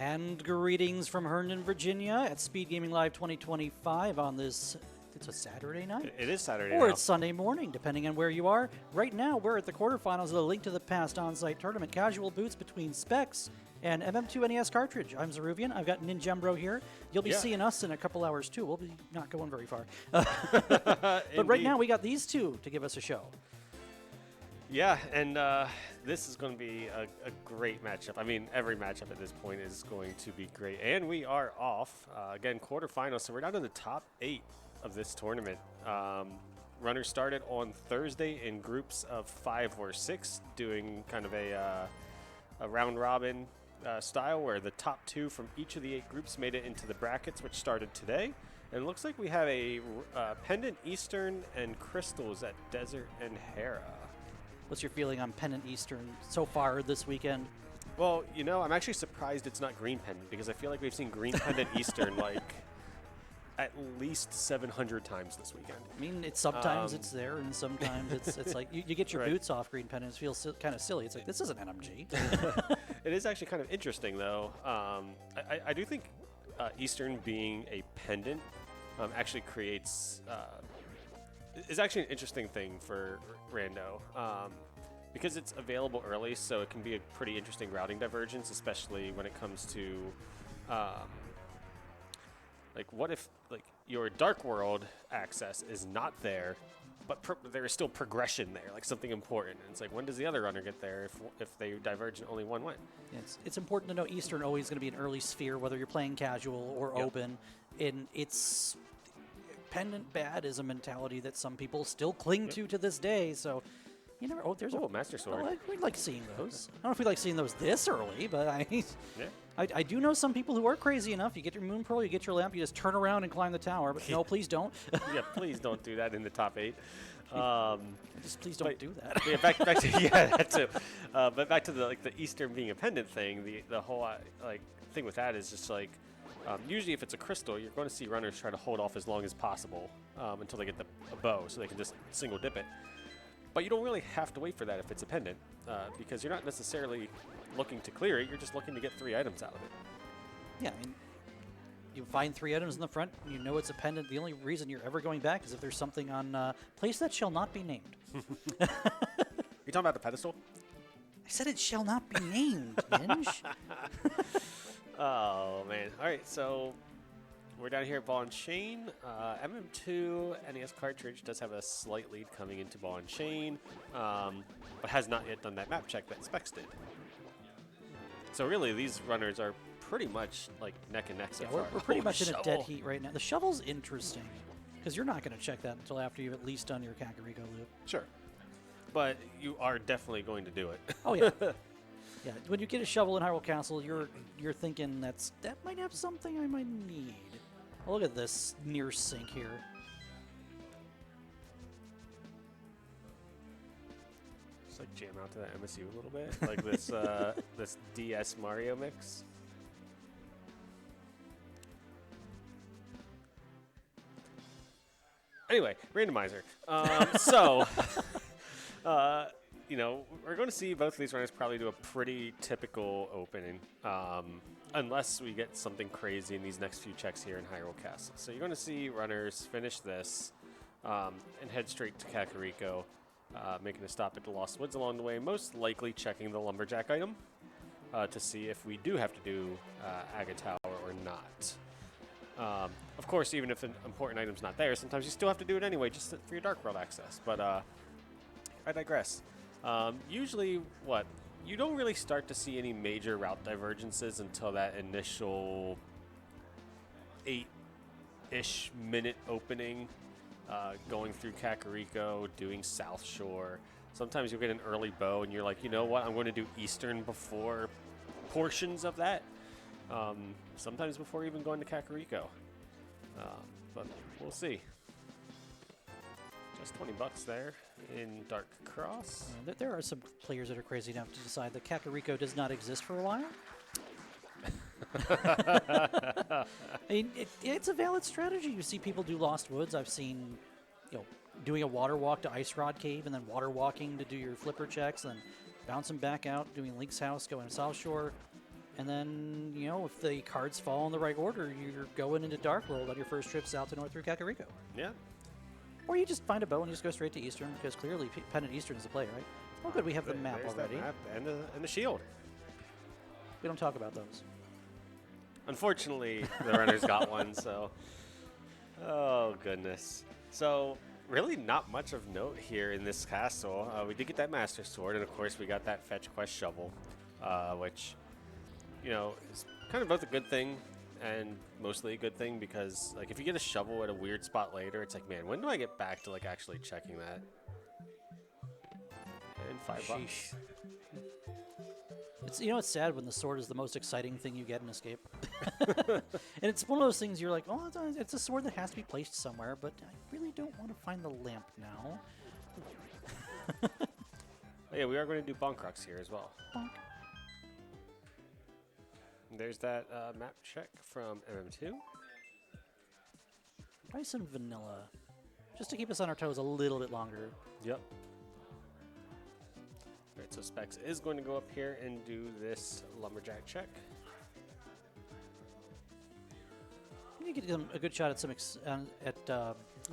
And greetings from Herndon, Virginia at Speedgaming Live 2025 on this, it's a Saturday night? It is Saturday Or now. it's Sunday morning, depending on where you are. Right now, we're at the quarterfinals of the Link to the Past on-site tournament. Casual boots between Specks and mm2nescartridge. I'm Zeruvian. I've got Ninjembro here. You'll be seeing us in a couple hours, too. We'll be not going very far. But right now, we got these two to give us a show. Yeah, and this is going to be a great matchup. I mean, every matchup at this point is going to be great. And we are off, again, quarterfinals, so we're down to the top 8 of this tournament. Runners started on Thursday in groups of 5 or 6, doing kind of a round-robin style where the top 2 from each of the 8 groups made it into the brackets, which started today. And it looks like we have a Pendant Eastern and Crystals at Desert and Hera. What's your feeling on Pendant Eastern so far this weekend? Well, you know, I'm actually surprised it's not Green Pendant because I feel like we've seen Green Pendant Eastern like at least 700 times this weekend. I mean, sometimes it's there, and sometimes it's like you get your boots off Green Pendant. It feels kind of silly. It's like, this isn't NMG. It is actually kind of interesting, though. I do think Eastern being a pendant actually creates... is actually an interesting thing for Rando because it's available early, so it can be a pretty interesting routing divergence, especially when it comes to like what if like your Dark World access is not there, but there is still progression there, like something important. And it's like, when does the other runner get there if they diverge and only one went? It's important to know Eastern always going to be an early sphere, whether you're playing casual or open, and it's... Pendant bad is a mentality that some people still cling to this day. So, you never. Oh, there's a Master Sword. Oh, we like seeing those. I don't know if we like seeing those this early, but I do know some people who are crazy enough. You get your Moon Pearl, you get your lamp, you just turn around and climb the tower. But no, please don't. Yeah, please don't do that in the top 8. Just please don't do that. Yeah, back to that too. But back to the Eastern being a pendant thing. The whole thing with that is just like. Usually if it's a crystal, you're going to see runners try to hold off as long as possible until they get a bow, so they can just single dip it. But you don't really have to wait for that if it's a pendant, because you're not necessarily looking to clear it, you're just looking to get 3 items out of it. Yeah, I mean, you find 3 items in the front, you know it's a pendant. The only reason you're ever going back is if there's something on place that shall not be named. You talking about the pedestal? I said it shall not be named, Minge. Oh, man. All right, so we're down here at Ball and Chain. MM2 NES cartridge does have a slight lead coming into Ball and Chain, but has not yet done that map check that Specks did. So really, these runners are pretty much like neck and neck so far. We're pretty much in a dead heat right now. The shovel's interesting, because you're not going to check that until after you've at least done your Kakariko loop. Sure. But you are definitely going to do it. Oh, yeah. Yeah, when you get a shovel in Hyrule Castle, you're thinking that might have something I might need. Oh, look at this near sink here. Just like jam out to that MSU a little bit, like this this DS Mario mix. Anyway, randomizer. You know, we're going to see both of these runners probably do a pretty typical opening, unless we get something crazy in these next few checks here in Hyrule Castle. So you're going to see runners finish this and head straight to Kakariko, making a stop at the Lost Woods along the way, most likely checking the Lumberjack item to see if we do have to do Agatower or not. Of course, even if an important item's not there, sometimes you still have to do it anyway just for your Dark World access. But I digress. Usually, you don't really start to see any major route divergences until that initial 8-ish minute opening, going through Kakariko, doing South Shore. Sometimes you'll get an early bow and you're like, you know what, I'm going to do Eastern before portions of that. Sometimes before even going to Kakariko. But we'll see. Just $20 there in Dark Cross. There are some players that are crazy enough to decide that Kakariko does not exist for a while. I mean, it's a valid strategy. You see people do Lost Woods. I've seen, doing a water walk to Ice Rod Cave and then water walking to do your flipper checks, and then bouncing back out, doing Link's House, going South Shore, And then, you know, if the cards fall in the right order, you're going into Dark World on your first trip south to north through Kakariko. Yeah. Or you just find a bow and you just go straight to Eastern, because clearly Pendant Eastern is the play, right? Oh, good, we have the map There's already. That map and the shield. We don't talk about those. Unfortunately, the runners got one, so... Oh, goodness. So, really not much of note here in this castle. We did get that Master Sword, and of course we got that Fetch Quest Shovel, which, you know, is kind of both a good thing and mostly a good thing, because, like, if you get a shovel at a weird spot later, it's like, man, when do I get back to, like, actually checking that? And $5. It's, you know, it's sad when the sword is the most exciting thing you get in Escape. And it's one of those things you're like, oh, it's a sword that has to be placed somewhere, but I really don't want to find the lamp now. Oh, yeah, we are going to do Bonk Rocks here as well. Bonk. There's that map check from MM2. Try some vanilla, just to keep us on our toes a little bit longer. Yep. All right, so Specks is going to go up here and do this lumberjack check. You could get a good shot at some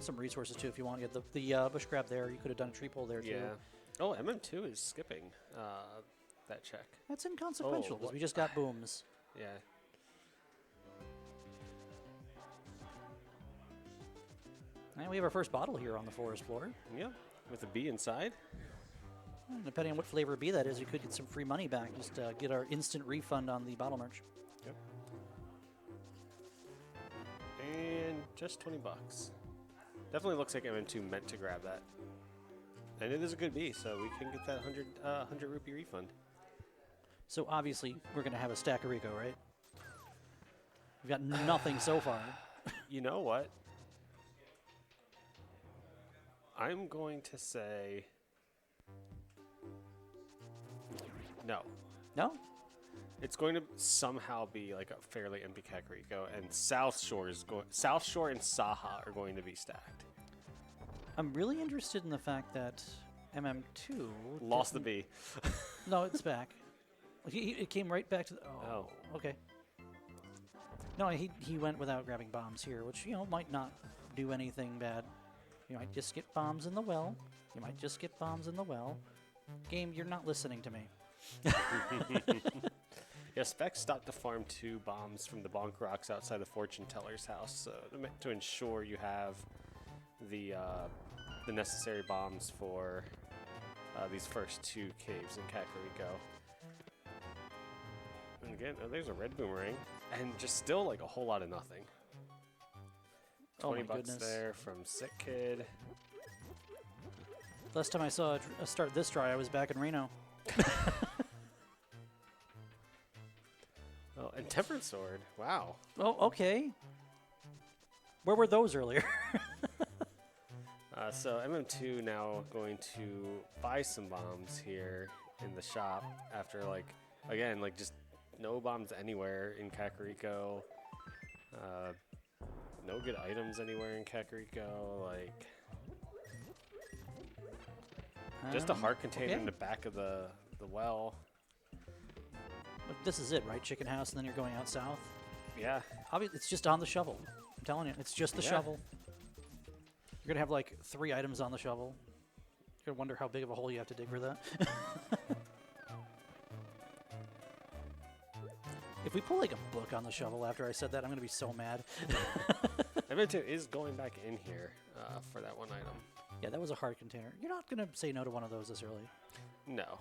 some resources too if you want. You had the bush grab there. You could have done a tree pole there too. Yeah. Oh, MM2 is skipping that check. That's inconsequential because we just got booms. Yeah. And we have our first bottle here on the forest floor. Yep. With a B inside. And depending on what flavor B that is, you could get some free money back. Just get our instant refund on the bottle merch. Yep. And just $20. Definitely looks like MM2 meant to grab that. And it is a good B, so we can get that 100 rupee refund. So obviously, we're going to have a stack of Rico, right? We've got nothing so far. You know what? I'm going to say... No. No? It's going to somehow be like a fairly empty Kakariko, and South Shore and Saha are going to be stacked. I'm really interested in the fact that MM2 Lost the B. No, it's back. It came right back to the... Oh, okay. No, he went without grabbing bombs here, which, you know, might not do anything bad. You might just get bombs in the well. You might just get bombs in the well. Game, you're not listening to me. Yeah, Specks stopped to farm 2 bombs from the Bonk Rocks outside the Fortune Teller's house, so to ensure you have the necessary bombs for these first 2 caves in Kakariko. And again, there's a red boomerang, and just still like a whole lot of nothing. $20 there from Sick Kid. Last time I saw a start this dry, I was back in Reno. Oh, and Temperance Sword. Wow. Oh, okay. Where were those earlier? So MM2 now going to buy some bombs here in the shop after, like, again, like just no bombs anywhere in Kakariko. No good items anywhere in Kakariko. Like, just a heart container in the back of the well. But this is it, right? Chicken house, and then you're going out south? Yeah. Obviously, it's just on the shovel. I'm telling you, it's just the shovel. You're going to have like 3 items on the shovel. You're going to wonder how big of a hole you have to dig for that. If we pull like a book on the shovel after I said that, I'm going to be so mad. MM2 is going back in here for that one item. Yeah, that was a hard container. You're not going to say no to one of those this early. No.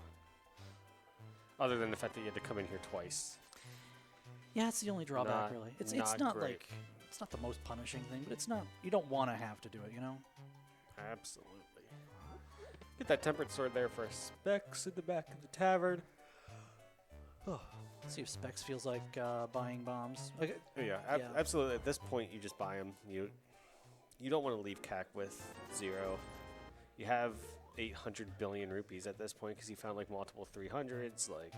Other than the fact that you had to come in here twice. Yeah, it's the only drawback, really. It's not great. like it's not the most punishing thing, but it's not. You don't want to have to do it, you know. Absolutely. Get that Tempered Sword there for Specks in the back of the tavern. Oh. Let's see if Specks feels like buying bombs. Okay. Yeah, absolutely. At this point, you just buy them. You don't want to leave CAC with 0. You have 800 billion rupees at this point because you found like multiple 300s. Like,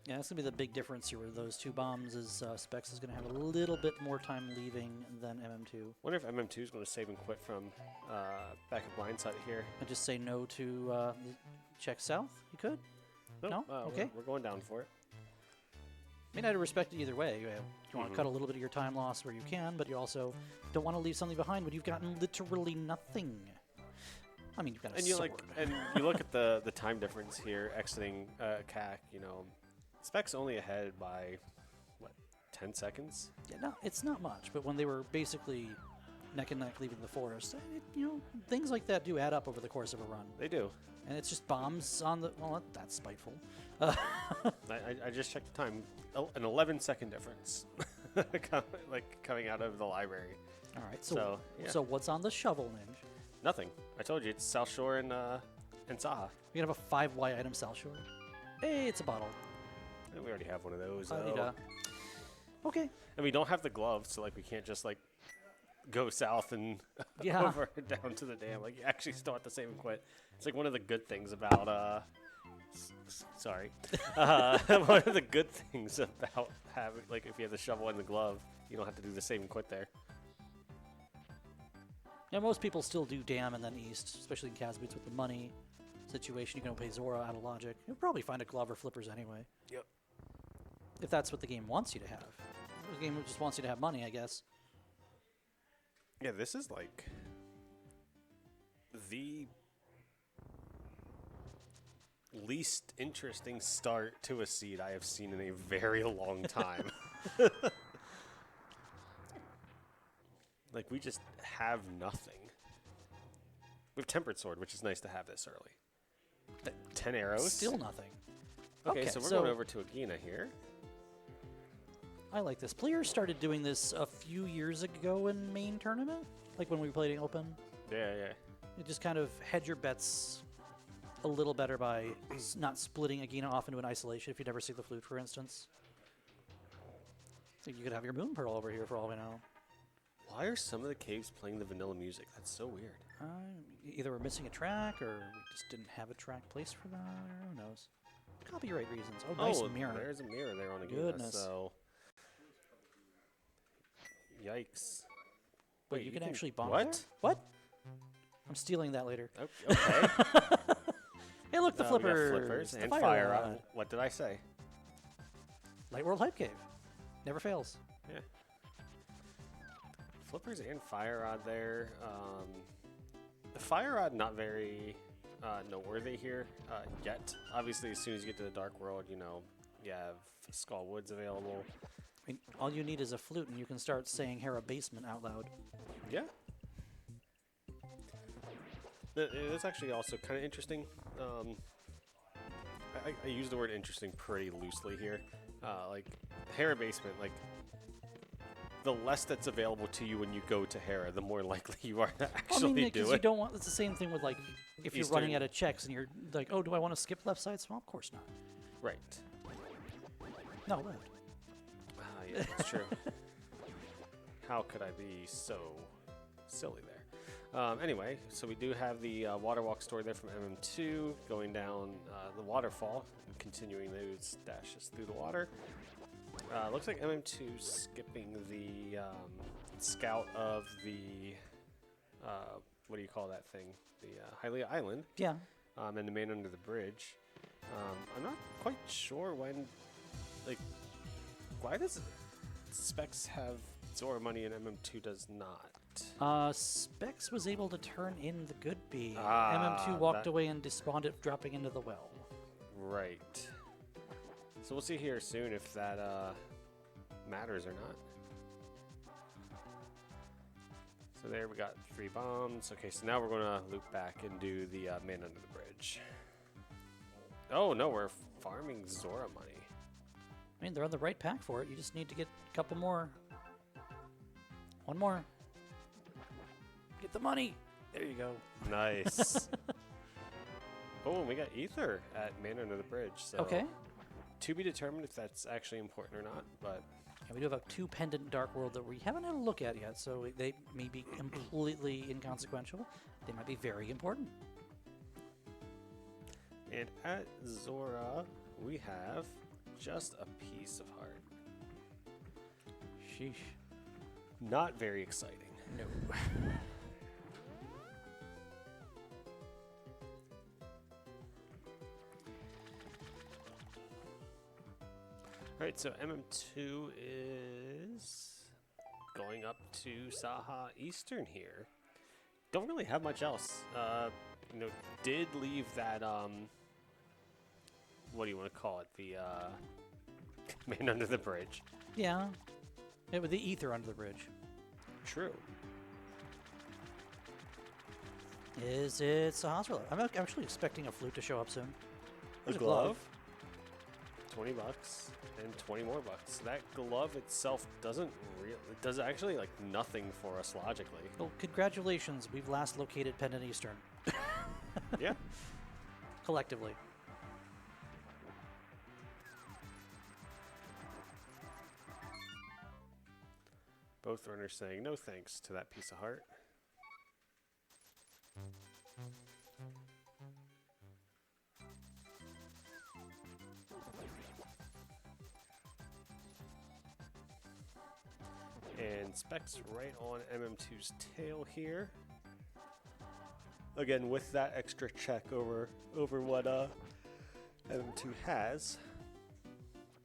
yeah, that's gonna be the big difference here with those 2 bombs. Is Specks is gonna have a little bit more time leaving than MM2. Wonder if MM2 is going to save and quit from back of blindside here. I just say no to check south. You could. Nope, No? Okay. We're going down for it. I mean, I'd respect it either way. You want to cut a little bit of your time loss where you can, but you also don't want to leave something behind when you've gotten literally nothing. I mean, you've got a sword. And you look at the time difference here, exiting CAC. You know, Specks only ahead by what, 10 seconds? Yeah, no, it's not much. But when they were basically neck and neck leaving the forest, you know, things like that do add up over the course of a run. They do. And it's just bombs on the. Well, that's spiteful. I just checked the time. An 11-second difference, coming out of the library. All right. So what's on the shovel, Ninja? Nothing. I told you it's South Shore and Saha. We have a 5Y item South Shore. Hey, it's a bottle. And we already have one of those. Okay. And we don't have the gloves, so like we can't just like go south and over and down to the dam. Like you actually still have to save and quit. It's like one of the good things about sorry. One of the good things about having, like, if you have the shovel and the glove, you don't have to do the save and quit there. Yeah, most people still do dam and then east, especially in Kaz Boots with the money situation. You're going to pay Zora out of logic. You'll probably find a glove or flippers anyway. Yep. If that's what the game wants you to have. The game just wants you to have money, I guess. Yeah, this is like the least interesting start to a seed I have seen in a very long time. Like, we just have nothing. We have Tempered Sword, which is nice to have this early. 10 arrows. Still nothing. Okay, so we're going over to Agina here. I like this. Players started doing this a few years ago in main tournament, like when we played in Open. Yeah. You just kind of hedge your bets a little better by not splitting Agina off into an isolation if you never see the flute, for instance. So you could have your Moon Pearl over here for all we know. Why are some of the caves playing the vanilla music? That's so weird. Either we're missing a track or we just didn't have a track placed for that. Who knows? Copyright reasons. Oh, nice mirror. There's a mirror there on Agina. Goodness. So, yikes. Wait, you can actually bomb what? there? What? I'm stealing that later. Okay. Hey, look, the flippers. We got flippers the and fire rod. What did I say? Light World Hype Cave. Never fails. Yeah. Flippers and fire rod there. The fire rod not very noteworthy here yet. Obviously, as soon as you get to the Dark World, you know, you have Skull Woods available. I mean, all you need is a flute, and you can start saying Hera Basement out loud. Yeah. That's actually also kind of interesting. I use the word interesting pretty loosely here. Like, Hera Basement, like, the less that's available to you when you go to Hera, the more likely you are to actually do it. You don't want. It's the same thing with, like, if you're running out of checks and you're like, oh, do I want to skip left side? Well, of course not. Right. No, left. Yeah, that's true. How could I be so silly there? Anyway, so we do have the water walk story there from MM2 going down the waterfall and continuing those dashes through the water. Looks like MM2 skipping the scout of the what do you call that thing? The Hylia Island. Yeah. And the man under the bridge. I'm not quite sure when, like, why does Specks have Zora money and MM2 does not? Specks was able to turn in the good B. Ah, MM2 walked away and despawned it, dropping into the well. Right. So we'll see here soon if that matters or not. So there we got 3 bombs. Okay, so now we're going to loop back and do the man under the bridge. Oh, no, we're farming Zora money. I mean, they're on the right pack for it. You just need to get a couple more. One more. Get the money. There you go. Nice. Oh, and we got Ether at man under the bridge. So okay. To be determined if that's actually important or not, but... Yeah, we do have 2 pendant Dark World that we haven't had a look at yet, so they may be completely inconsequential. They might be very important. And at Zora, we have just a piece of heart. Sheesh. Not very exciting. No. right, so MM2 is going up to Saha Eastern here. Don't really have much else. You know, did leave that, what do you want to call it? The man under the bridge. Yeah. It was the ether under the bridge. True. Is it Sahasra? I'm actually expecting a flute to show up soon. There's A glove. $20 and 20 more bucks. That glove itself doesn't really, it does actually like nothing for us logically. Well, congratulations. We've last located Pendant Eastern. Yeah. Collectively. Both runners saying no thanks to that piece of heart. And Specks right on MM2's tail here. Again, with that extra check over what MM2 has,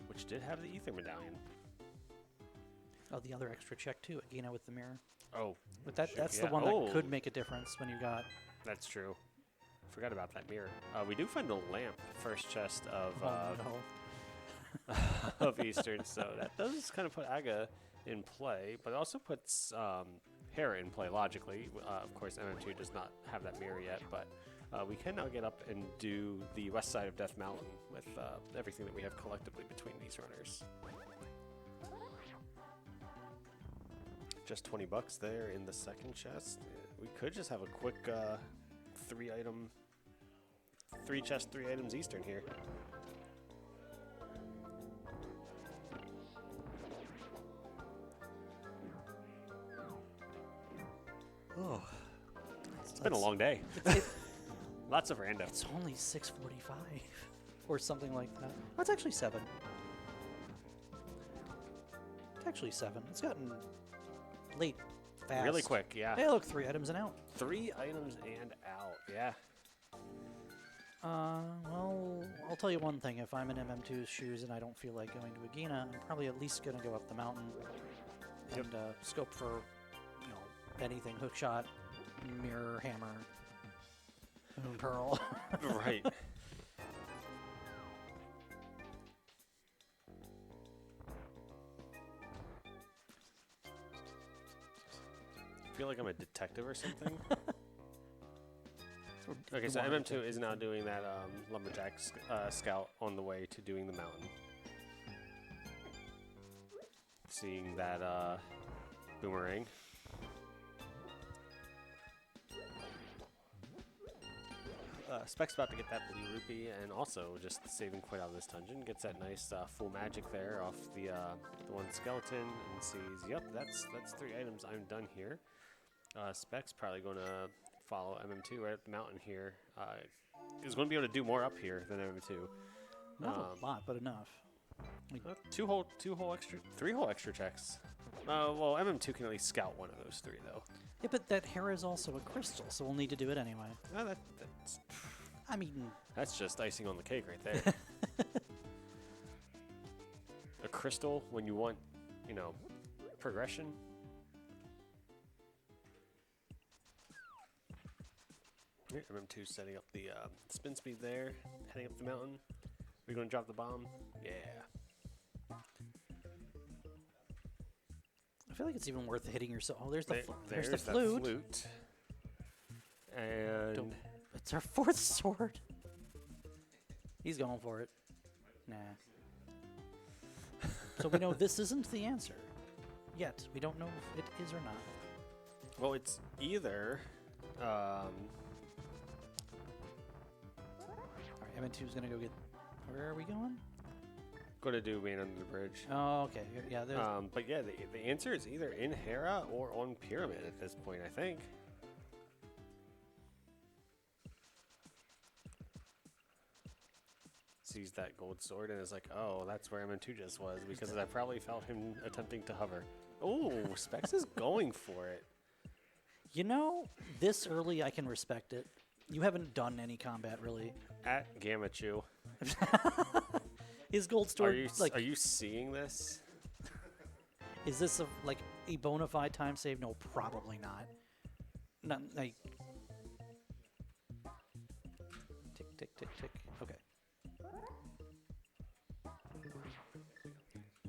which did have the Ether Medallion. Oh, the other extra check too, Agina with the mirror. Oh, But that's yeah. the one that could make a difference when you got. That's true. Forgot about that mirror. We do find a lamp, first chest of No. of Eastern, so that does kind of put Aga in play, but it also puts Hera in play logically. Of course, MM2 does not have that mirror yet, but we can now get up and do the west side of Death Mountain with everything that we have collectively between these runners. Just $20 there in the second chest. We could just have a quick 3 chest, 3 items Eastern here. Oh, it's been a long day. Lots of random. It's only 6:45 or something like that. Oh, it's actually 7. It's actually 7. It's gotten late fast. Really quick, yeah. Hey, look, 3 items and out. 3 items and out, yeah. Well, I'll tell you one thing. If I'm in MM2's shoes and I don't feel like going to Agina, I'm probably at least going to go up the mountain and scope for, anything. Hookshot, mirror, hammer, moon pearl. Right. I feel like I'm a detective or something. Okay, so MM2 is now doing that lumberjack scout on the way to doing the mountain. Seeing that boomerang. Spec's about to get that blue rupee, and also just saving quite out of this dungeon. Gets that nice full magic there off the one skeleton, and sees, yep, that's 3 items. I'm done here. Spec's probably going to follow MM2 right up the mountain here. He's going to be able to do more up here than MM2. Not a lot, but enough. 3 whole extra checks. Well, MM2 can at least scout one of those 3, though. Yeah, but that hair is also a crystal, so we'll need to do it anyway. That's just icing on the cake right there. A crystal when you want, progression. Here, MM2 setting up the spin speed there, heading up the mountain. We're going to drop the bomb. Yeah. I feel like it's even worth hitting yourself. Oh, there's the There's the flute. flute. And It's our 4th sword. He's going for it. Nah. So we know this isn't the answer. Yet. We don't know if it is or not. well, it's either Alright, M2's going to go get... Where are we going? going to do Man Under the Bridge. Oh, okay. Yeah, there's... But yeah, the answer is either in Hera or on Pyramid at this point, I think. Sees that gold sword and is like, oh, that's where MM2 just was, because I probably felt him attempting to hover. Oh, Specks is going for it. This early I can respect it. You haven't done any combat, really. At Gamachu. Is gold stored like? Are you seeing this? Is this like a bona fide time save? No, probably not. Not like. Tick tick tick tick. Okay.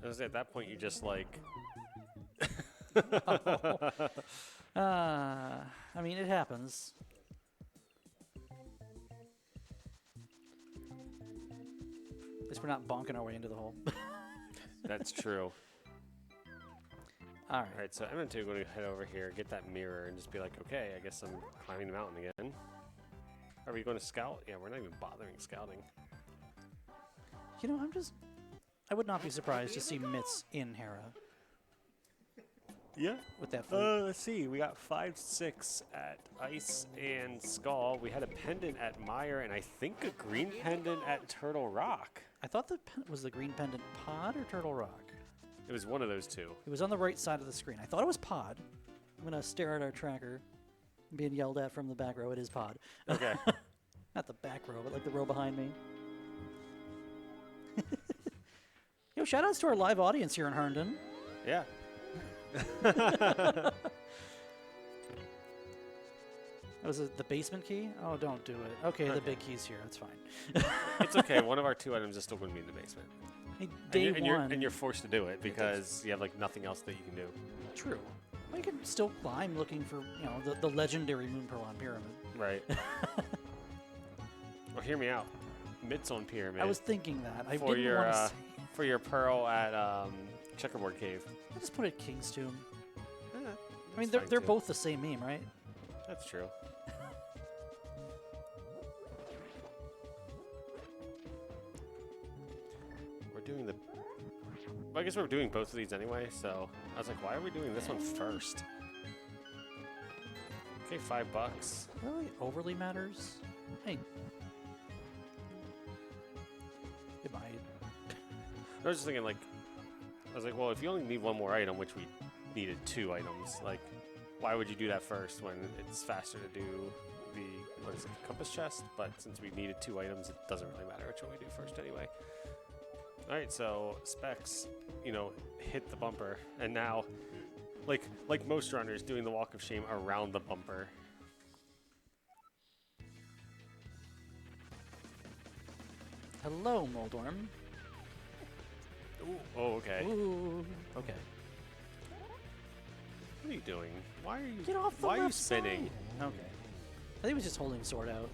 I was at that point you just like. I mean, it happens. At least we're not bonking our way into the hole. That's true. All right. All right, so MM2 going to head over here, get that mirror, and just be like, okay, I guess I'm climbing the mountain again. Are we going to scout? Yeah, we're not even bothering scouting. You know, I would not be surprised to see Mitts in Hera Yeah. with that flute. Let's see. We got 5-6 at Ice and Skull. We had a pendant at Meyer, and I think a green pendant at Turtle Rock. I thought was the green pendant Pod or Turtle Rock? It was one of those two. It was on the right side of the screen. I thought it was Pod. I'm going to stare at our tracker. I'm being yelled at from the back row. It is Pod. Okay. Not the back row, but like the row behind me. Yo, shout outs to our live audience here in Herndon. Yeah. That was the basement key? Oh, don't do it. Okay, the big key's here. That's fine. It's okay. One of our 2 items is still going to be in the basement. Hey, day one. And you're forced to do it because you have like nothing else that you can do. True. Well, you can still climb looking for, the legendary Moon Pearl on Pyramid. Right. Well, hear me out. Mitts on Pyramid. I was thinking that. I for didn't your want to say. for your pearl at Checkerboard Cave. I just put it King's Tomb. Yeah, I mean, that's they're fine, too. both the same meme, right? That's true. We're doing the. Well, I guess we're doing both of these anyway. So I was like, why are we doing this one first? Okay, $5. Really overly matters? Hey. It might. I was just thinking, like, I was like, well, if you only need one more item, which we needed 2 items, like, why would you do that first when it's faster to do the, what is it, compass chest? But since we needed 2 items, it doesn't really matter which one we do first anyway. All right, so Specks, hit the bumper, and now, like most runners, doing the walk of shame around the bumper. Hello, Moldorm. Ooh, oh, okay. Ooh. Okay. What are you doing? Why are you? Get off the Why are you left spinning? side. Okay. I think he was just holding sword out.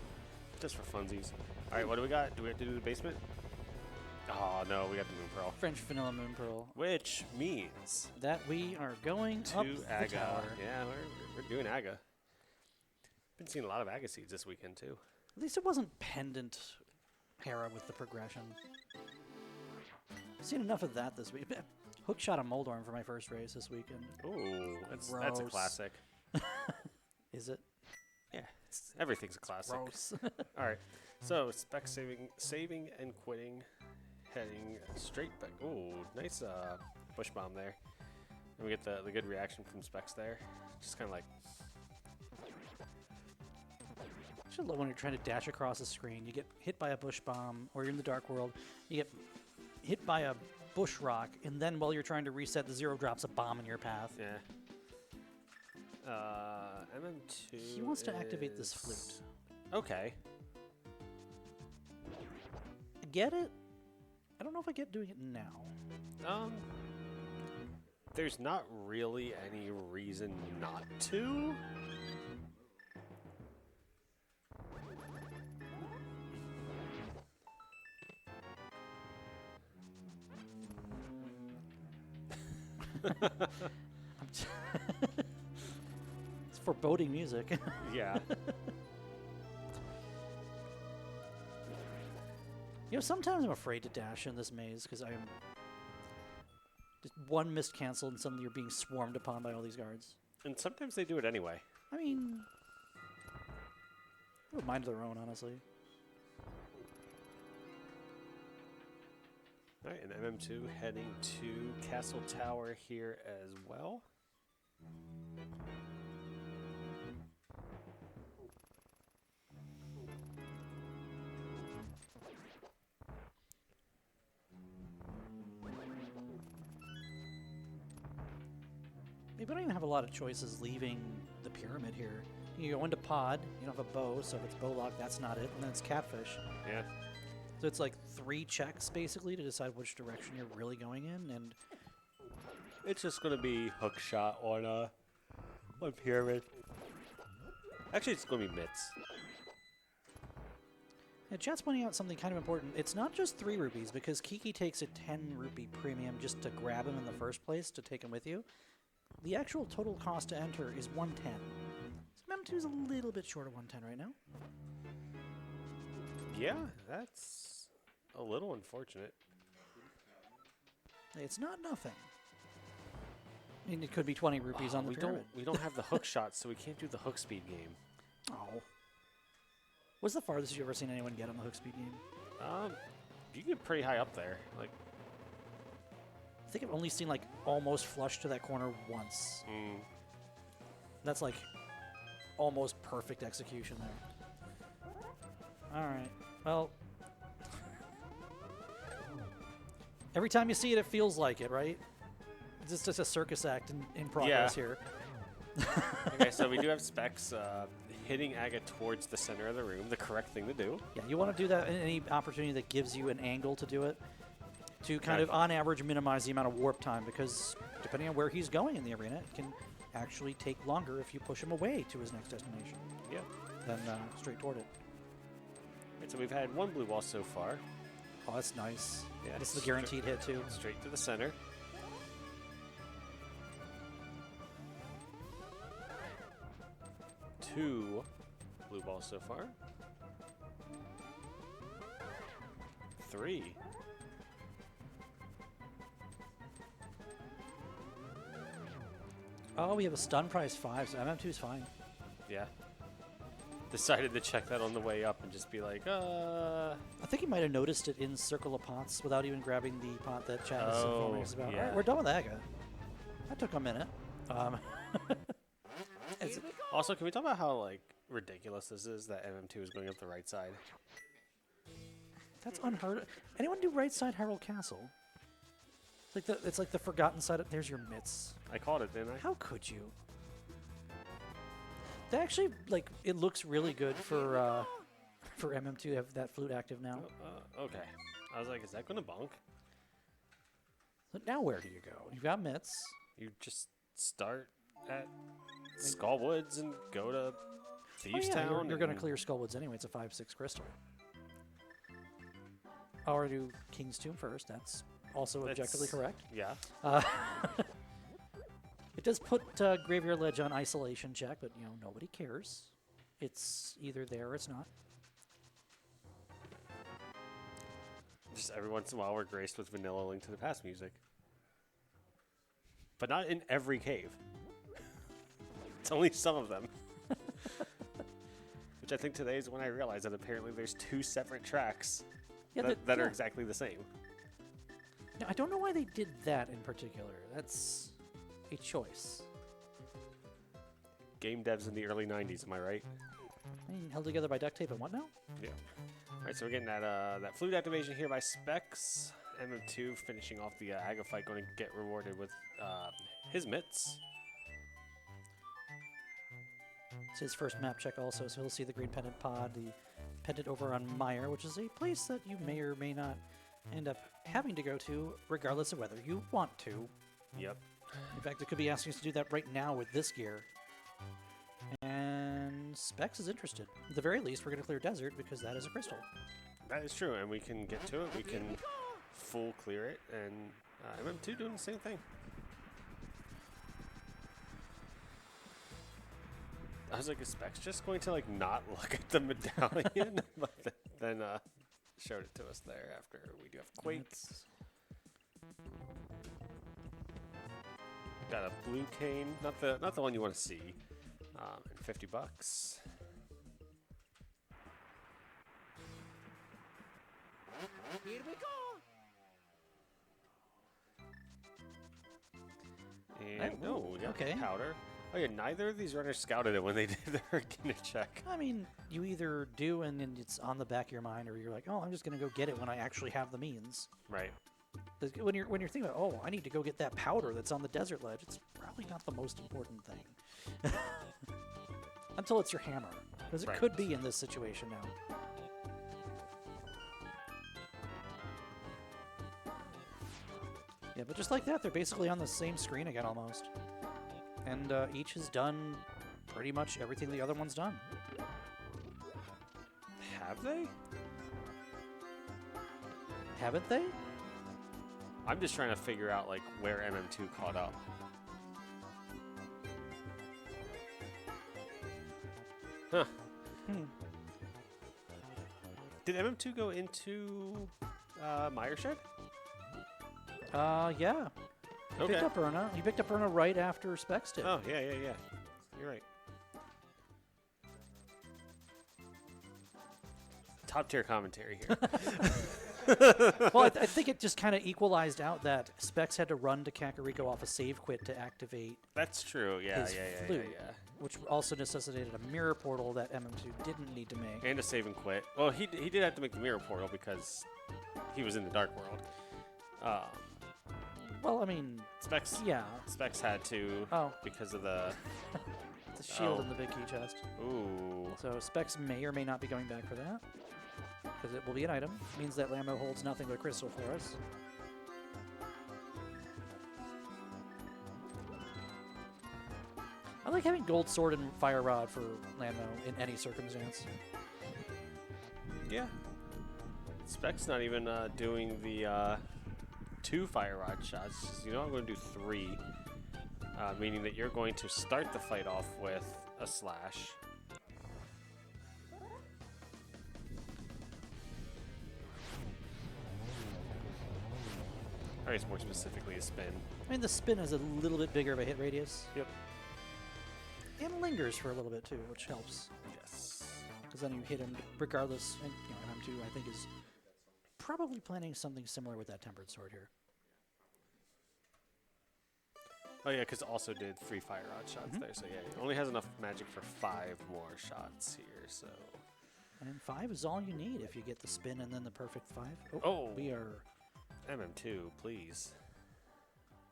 Just for funsies. All right, what do we got? Do we have to do the basement? Oh no, we got the Moon Pearl. French vanilla Moon Pearl. Which means That we are going to up the Aga. tower. Yeah, we're doing Aga. Been seeing a lot of Aga seeds this weekend too. At least it wasn't pendant Hera with the progression. I've seen enough of that this week. Hook shot a Moldorm for my first race this weekend. Ooh, that's a Gross. classic. Is it? Yeah, everything's a classic. Gross. All right, so Spec saving and quitting, heading straight back. Ooh, nice bush bomb there. And we get the good reaction from Specs there. Just kind of like. I should love when you're trying to dash across the screen. You get hit by a bush bomb, or you're in the dark world. You get hit by a bush rock, and then while you're trying to reset, the zero drops a bomb in your path. Yeah. MM2. He wants to activate this flute. Okay. I get it. I don't know if I get doing it now. There's not really any reason not to. It's foreboding music. Yeah. Sometimes I'm afraid to dash in this maze because I'm just one missed cancel and suddenly you're being swarmed upon by all these guards. And sometimes they do it anyway. I mean, they have a mind of their own, honestly. All right, and MM2 heading to Castle Tower here as well. we don't even have a lot of choices leaving the pyramid here. You go into pod, you don't have a bow, so if it's bow lock, that's not it, and then it's catfish. Yeah. So it's like 3 checks, basically, to decide which direction you're really going in, and... It's just going to be hook shot on pyramid. Actually, it's going to be mitts. Yeah, chat's pointing out something kind of important. It's not just 3 rupees, because Kiki takes a 10 rupee premium just to grab him in the first place, to take him with you. The actual total cost to enter is 110. So MM2 is a little bit short of 110 right now. Yeah, that's a little unfortunate. It's not nothing. I mean, it could be 20 rupees on the pyramid. We don't have the hook shots, so we can't do the hook speed game. Oh. What's the farthest you've ever seen anyone get on the hook speed game? You get pretty high up there. Like, I think I've only seen, like, almost flush to that corner once. That's, like, almost perfect execution there. All right. Well, every time you see it, it feels like it, right? It's just a circus act in progress here. Okay, so we do have Specks hitting Aga towards the center of the room, the correct thing to do. Yeah, you want to do that in any opportunity that gives you an angle to do it, to kind of, on average, minimize the amount of warp time, because depending on where he's going in the arena, it can actually take longer if you push him away to his next destination than straight toward it. Right, so we've had 1 blue ball so far. Oh, that's nice. Yeah, this is a guaranteed hit, too. Straight to the center. Two blue balls so far. 3. Oh, we have a stun price 5, so MM2 is fine. Yeah. Decided to check that on the way up and just be like, I think he might have noticed it in Circle of Pots without even grabbing the pot that chat is informing us about. Yeah. All right, we're done with Aga. That took a minute. Also, can we talk about how, like, ridiculous this is that MM2 is going up the right side? That's unheard of. Anyone do right side Herald Castle? It's like the forgotten side. There's your mitts. I called it, didn't I? How could you? They actually, like, it looks really good for MM2 to have that flute active now. Okay. I was like, is that going to bonk? But now where do you go? You've got mitts. You just start at Skull Woods and go to Thieves Oh, yeah, Town. you're going to clear Skull Woods anyway. It's a 5/6 crystal. Or do King's Tomb first. That's also objectively correct. Yeah. It does put Graveyard Ledge on isolation check, but, you know, nobody cares. It's either there or it's not. Just every once in a while we're graced with Vanilla Link to the Past music. But not in every cave. It's only some of them. Which I think today is when I realized that apparently there's 2 separate tracks that are exactly the same. Now, I don't know why they did that in particular. That's a choice. Game devs in the early 90s, am I right? I mean, held together by duct tape and what now? Yeah. All right, so we're getting that flute activation here by Specks. MM2 finishing off the Aga fight, going to get rewarded with his mitts. It's his first map check also, so he'll see the green pendant pod, the pendant over on Meyer, which is a place that you may or may not end up having to go to, regardless of whether you want to. Yep. In fact, it could be asking us to do that right now with this gear. And Specs is interested. At the very least, we're going to clear desert because that is a crystal. That is true, and we can get to it. We can full clear it, and MM2 doing the same thing. I was like, is Specs just going to, like, not look at the medallion? But then showed it to us there after we do have Quakes. Got a blue cane, not the one you want to see, and $50. Here we go. And no, we got okay. powder. Oh yeah, neither of these runners scouted it when they did their beginner check. I mean, you either do and it's on the back of your mind, or you're like, oh, I'm just going to go get it when I actually have the means. Right. When you're thinking about, oh, I need to go get that powder that's on the desert ledge, it's probably not the most important thing. Until it's your hammer, because it could be in this situation now. Yeah, but just like that, they're basically on the same screen again almost. And each has done pretty much everything the other one's done. Have they? Haven't they? I'm just trying to figure out like where MM2 caught up. Huh. Did MM2 go into Myershed? Yeah. He picked up Erna. He picked up Erna right after Specks did. Oh, yeah. You're right. Top tier commentary here. Well, I think it just kind of equalized out that Specks had to run to Kakariko off a save quit to activate That's true. Yeah, his yeah. flute, which also necessitated a mirror portal that MM2 didn't need to make. And a save and quit. Well, he did have to make the mirror portal because he was in the Dark World. Well, I mean, Specks. yeah. Specks had to because of the shield in the big key chest. Ooh. So Specks may or may not be going back for that, because it will be an item. It means that Lambo holds nothing but crystal for us. I like having Gold Sword and Fire Rod for Lambo in any circumstance. Yeah. Spec's not even doing the 2 Fire Rod shots. You know, I'm going to do 3, meaning that you're going to start the fight off with a slash. I guess more specifically a spin. I mean, the spin has a little bit bigger of a hit radius. Yep. And lingers for a little bit too, which helps. Yes. Because then you hit him regardless. And you know, MM2, I think, is probably planning something similar with that Tempered Sword here. Oh yeah, because also did 3 Fire Rod shots there. So yeah, he only has enough magic for 5 more shots here. So. And 5 is all you need if you get the spin and then the perfect 5. Oh. We are... MM2, please.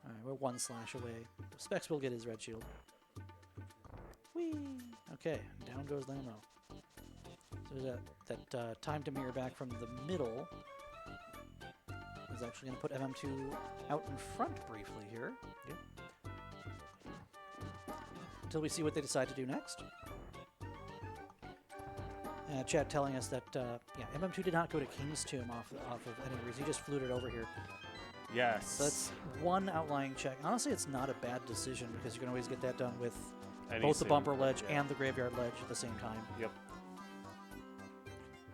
All right, we're 1 slash away. Specks will get his red shield. Whee! Okay, down goes Lambo. So that time to mirror back from the middle is actually going to put MM2 out in front briefly here. Yep. Until we see what they decide to do next. Chat telling us that yeah, MM2 did not go to King's Tomb off of any reason. He just fluted over here. Yes. So that's 1 outlying check. Honestly, it's not a bad decision because you can always get that done with both the bumper ledge and the graveyard ledge at the same time. Yep.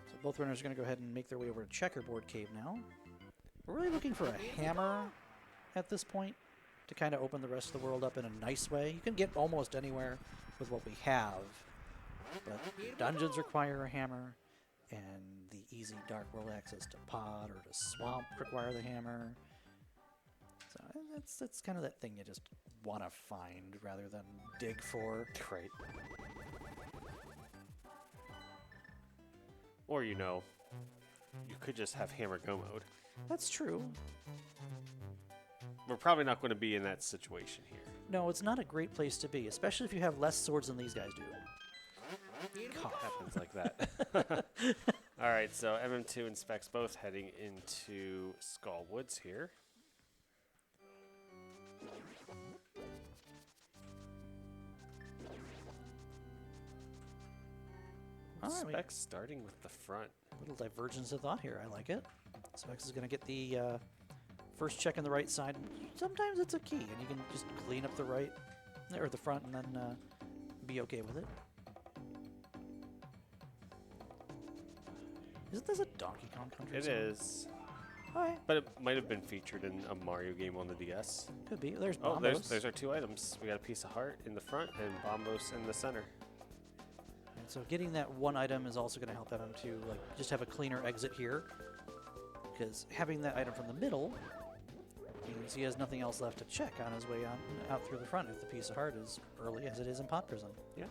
So both runners are going to go ahead and make their way over to Checkerboard Cave now. We're really looking for a hammer at this point to kind of open the rest of the world up in a nice way. You can get almost anywhere with what we have. But dungeons require a hammer, and the easy Dark World access to Pod or to Swamp require the hammer. So that's kind of that thing you just want to find rather than dig for. Right. Or, you know, you could just have hammer go mode. That's true. We're probably not going to be in that situation here. No, it's not a great place to be, especially if you have less swords than these guys do. Happens like that. All right, so MM2 and Specks both heading into Skull Woods here. Specks starting with the front. Little divergence of thought here. I like it. Specks is going to get the first check on the right side. Sometimes it's a key, and you can just clean up the right or the front, and then be okay with it. Isn't this a Donkey Kong Country? It is. Alright. But it might have been featured in a Mario game on the DS. Could be. There's Oh, Bombos. there's our 2 items. We got a piece of heart in the front and Bombos in the center. And so getting that 1 item is also going to help them to like just have a cleaner exit here. Because having that item from the middle means he has nothing else left to check on his way out through the front if the piece of heart is early as it is in Pot Prison. Yeah.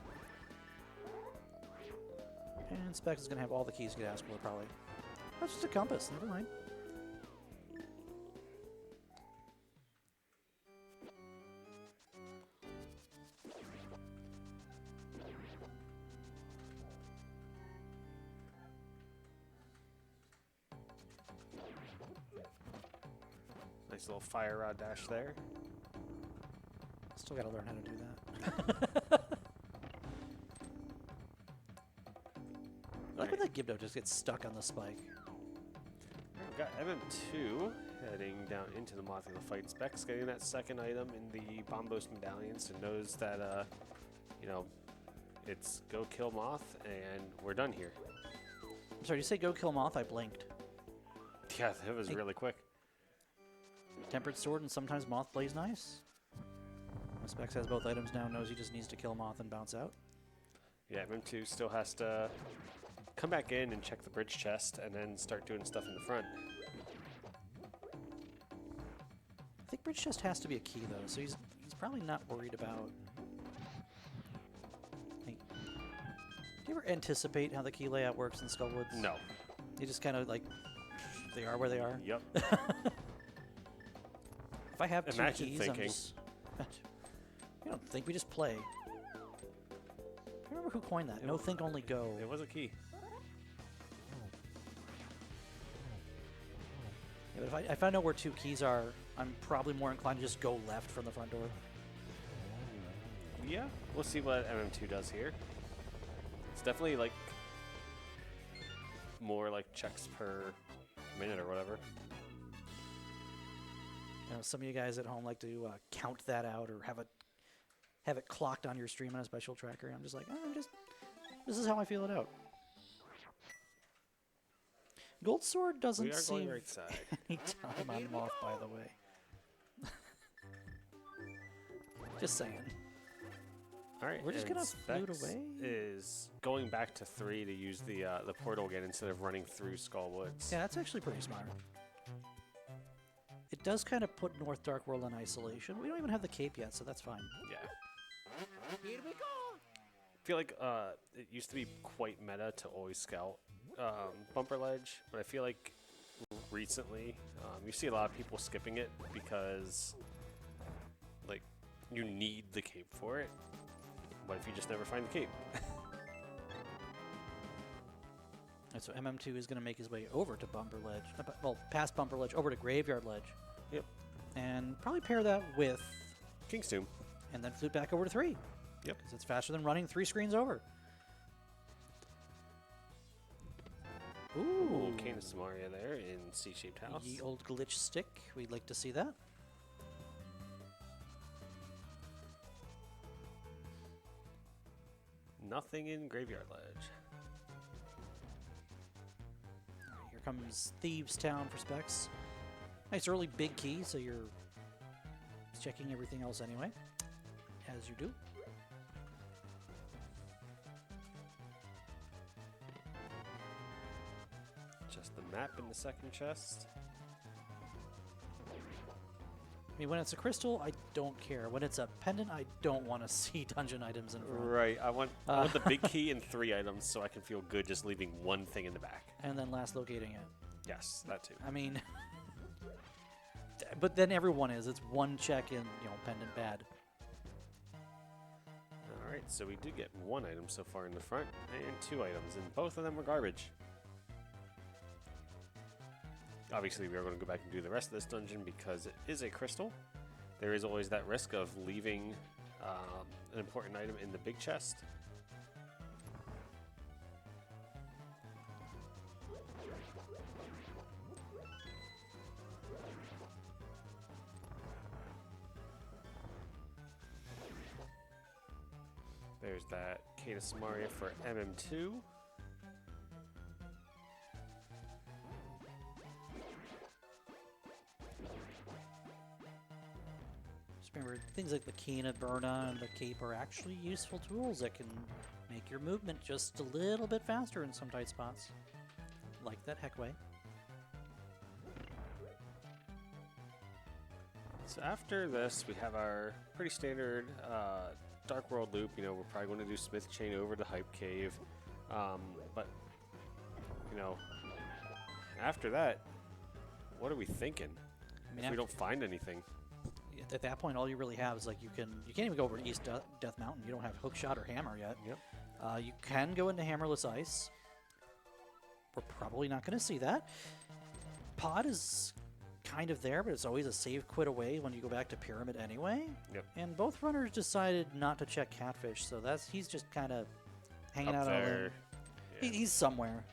And Specks is going to have all the keys you could ask for, probably. That's just a compass. Never mind. Nice little fire rod dash there. Still got to learn how to do that. I like when that Gibdo just gets stuck on the spike. We've got MM2 heading down into the Moth of the fight. Specks getting that second item in the Bombos medallion, so knows that, you know, it's go kill Moth, and we're done here. I'm sorry, you say go kill Moth? I blinked. Yeah, that was really quick. Tempered Sword, and sometimes Moth plays nice. Specs has both items now, knows he just needs to kill Moth and bounce out. Yeah, MM2 still has to come back in and check the bridge chest and then start doing stuff in the front. I think bridge chest has to be a key, though, so he's probably not worried about... Like, do you ever anticipate how the key layout works in Skullwoods? No. You just kind of, like, they are where they are? Yep. If I have two Imagine keys, thinking. I'm just... You don't think, we just play. I remember who coined that. No think, only go. It was a key. Yeah, but if I know where two keys are, I'm probably more inclined to just go left from the front door. Yeah, we'll see what MM2 does here. It's definitely like more like checks per minute or whatever. You know, some of you guys at home like to count that out or have it clocked on your stream on a special tracker. I'm just like, this is how I feel it out. Gold Sword doesn't We are going seem right side. any time on Moth, by the way. Just saying. All right, We're just and gonna flute Specs away? is going back to 3 to use the portal again instead of running through Skullwoods. Yeah, that's actually pretty smart. It does kind of put North Dark World in isolation. We don't even have the cape yet, so that's fine. Yeah. Here we go. I feel like it used to be quite meta to always scout bumper ledge, but I feel like recently you see a lot of people skipping it because like you need the cape for it. What if you just never find the cape? And so MM2 is going to make his way over to Bumper Ledge. Well, past Bumper Ledge, over to Graveyard Ledge. Yep. And probably pair that with... King's Tomb. And then flute back over to 3. Yep. Because it's faster than running 3 screens over. Ooh. Canis Maria there in C-shaped house. Ye old glitch stick. We'd like to see that. Nothing in Graveyard Ledge. Here comes Thieves Town for Specs. Nice early big key, so you're checking everything else anyway, as you do. Just the map in the second chest. I mean, when it's a crystal, I don't care. When it's a pendant, I don't want to see dungeon items in front. Right. I want the big key and 3 items so I can feel good just leaving one thing in the back. And then last locating it. Yes, that too. I mean, but then everyone is. It's one check in, pendant bad. All right, so we did get 1 item so far in the front and 2 items, and both of them were garbage. Obviously, we are going to go back and do the rest of this dungeon because it is a crystal. There is always that risk of leaving an important item in the big chest. There's that Canis Maria for MM2. Just remember, things like the Kina, Burna, and the Cape are actually useful tools that can make your movement just a little bit faster in some tight spots. Like that Heckway. So after this, we have our pretty standard Dark World loop. We're probably going to do Smith Chain over to Hype Cave. But, after that, what are we thinking? I mean, If we don't find anything. at that point, all you really have is you can't even go over to East Death Mountain. You don't have Hookshot or Hammer yet. Yep. You can go into Hammerless Ice. We're probably not going to see that. Pod is kind of there, but it's always a save quit away when you go back to Pyramid anyway. Yep. And both runners decided not to check Catfish, so he's just kind of hanging Up out on a limb. there. Yeah. He's somewhere.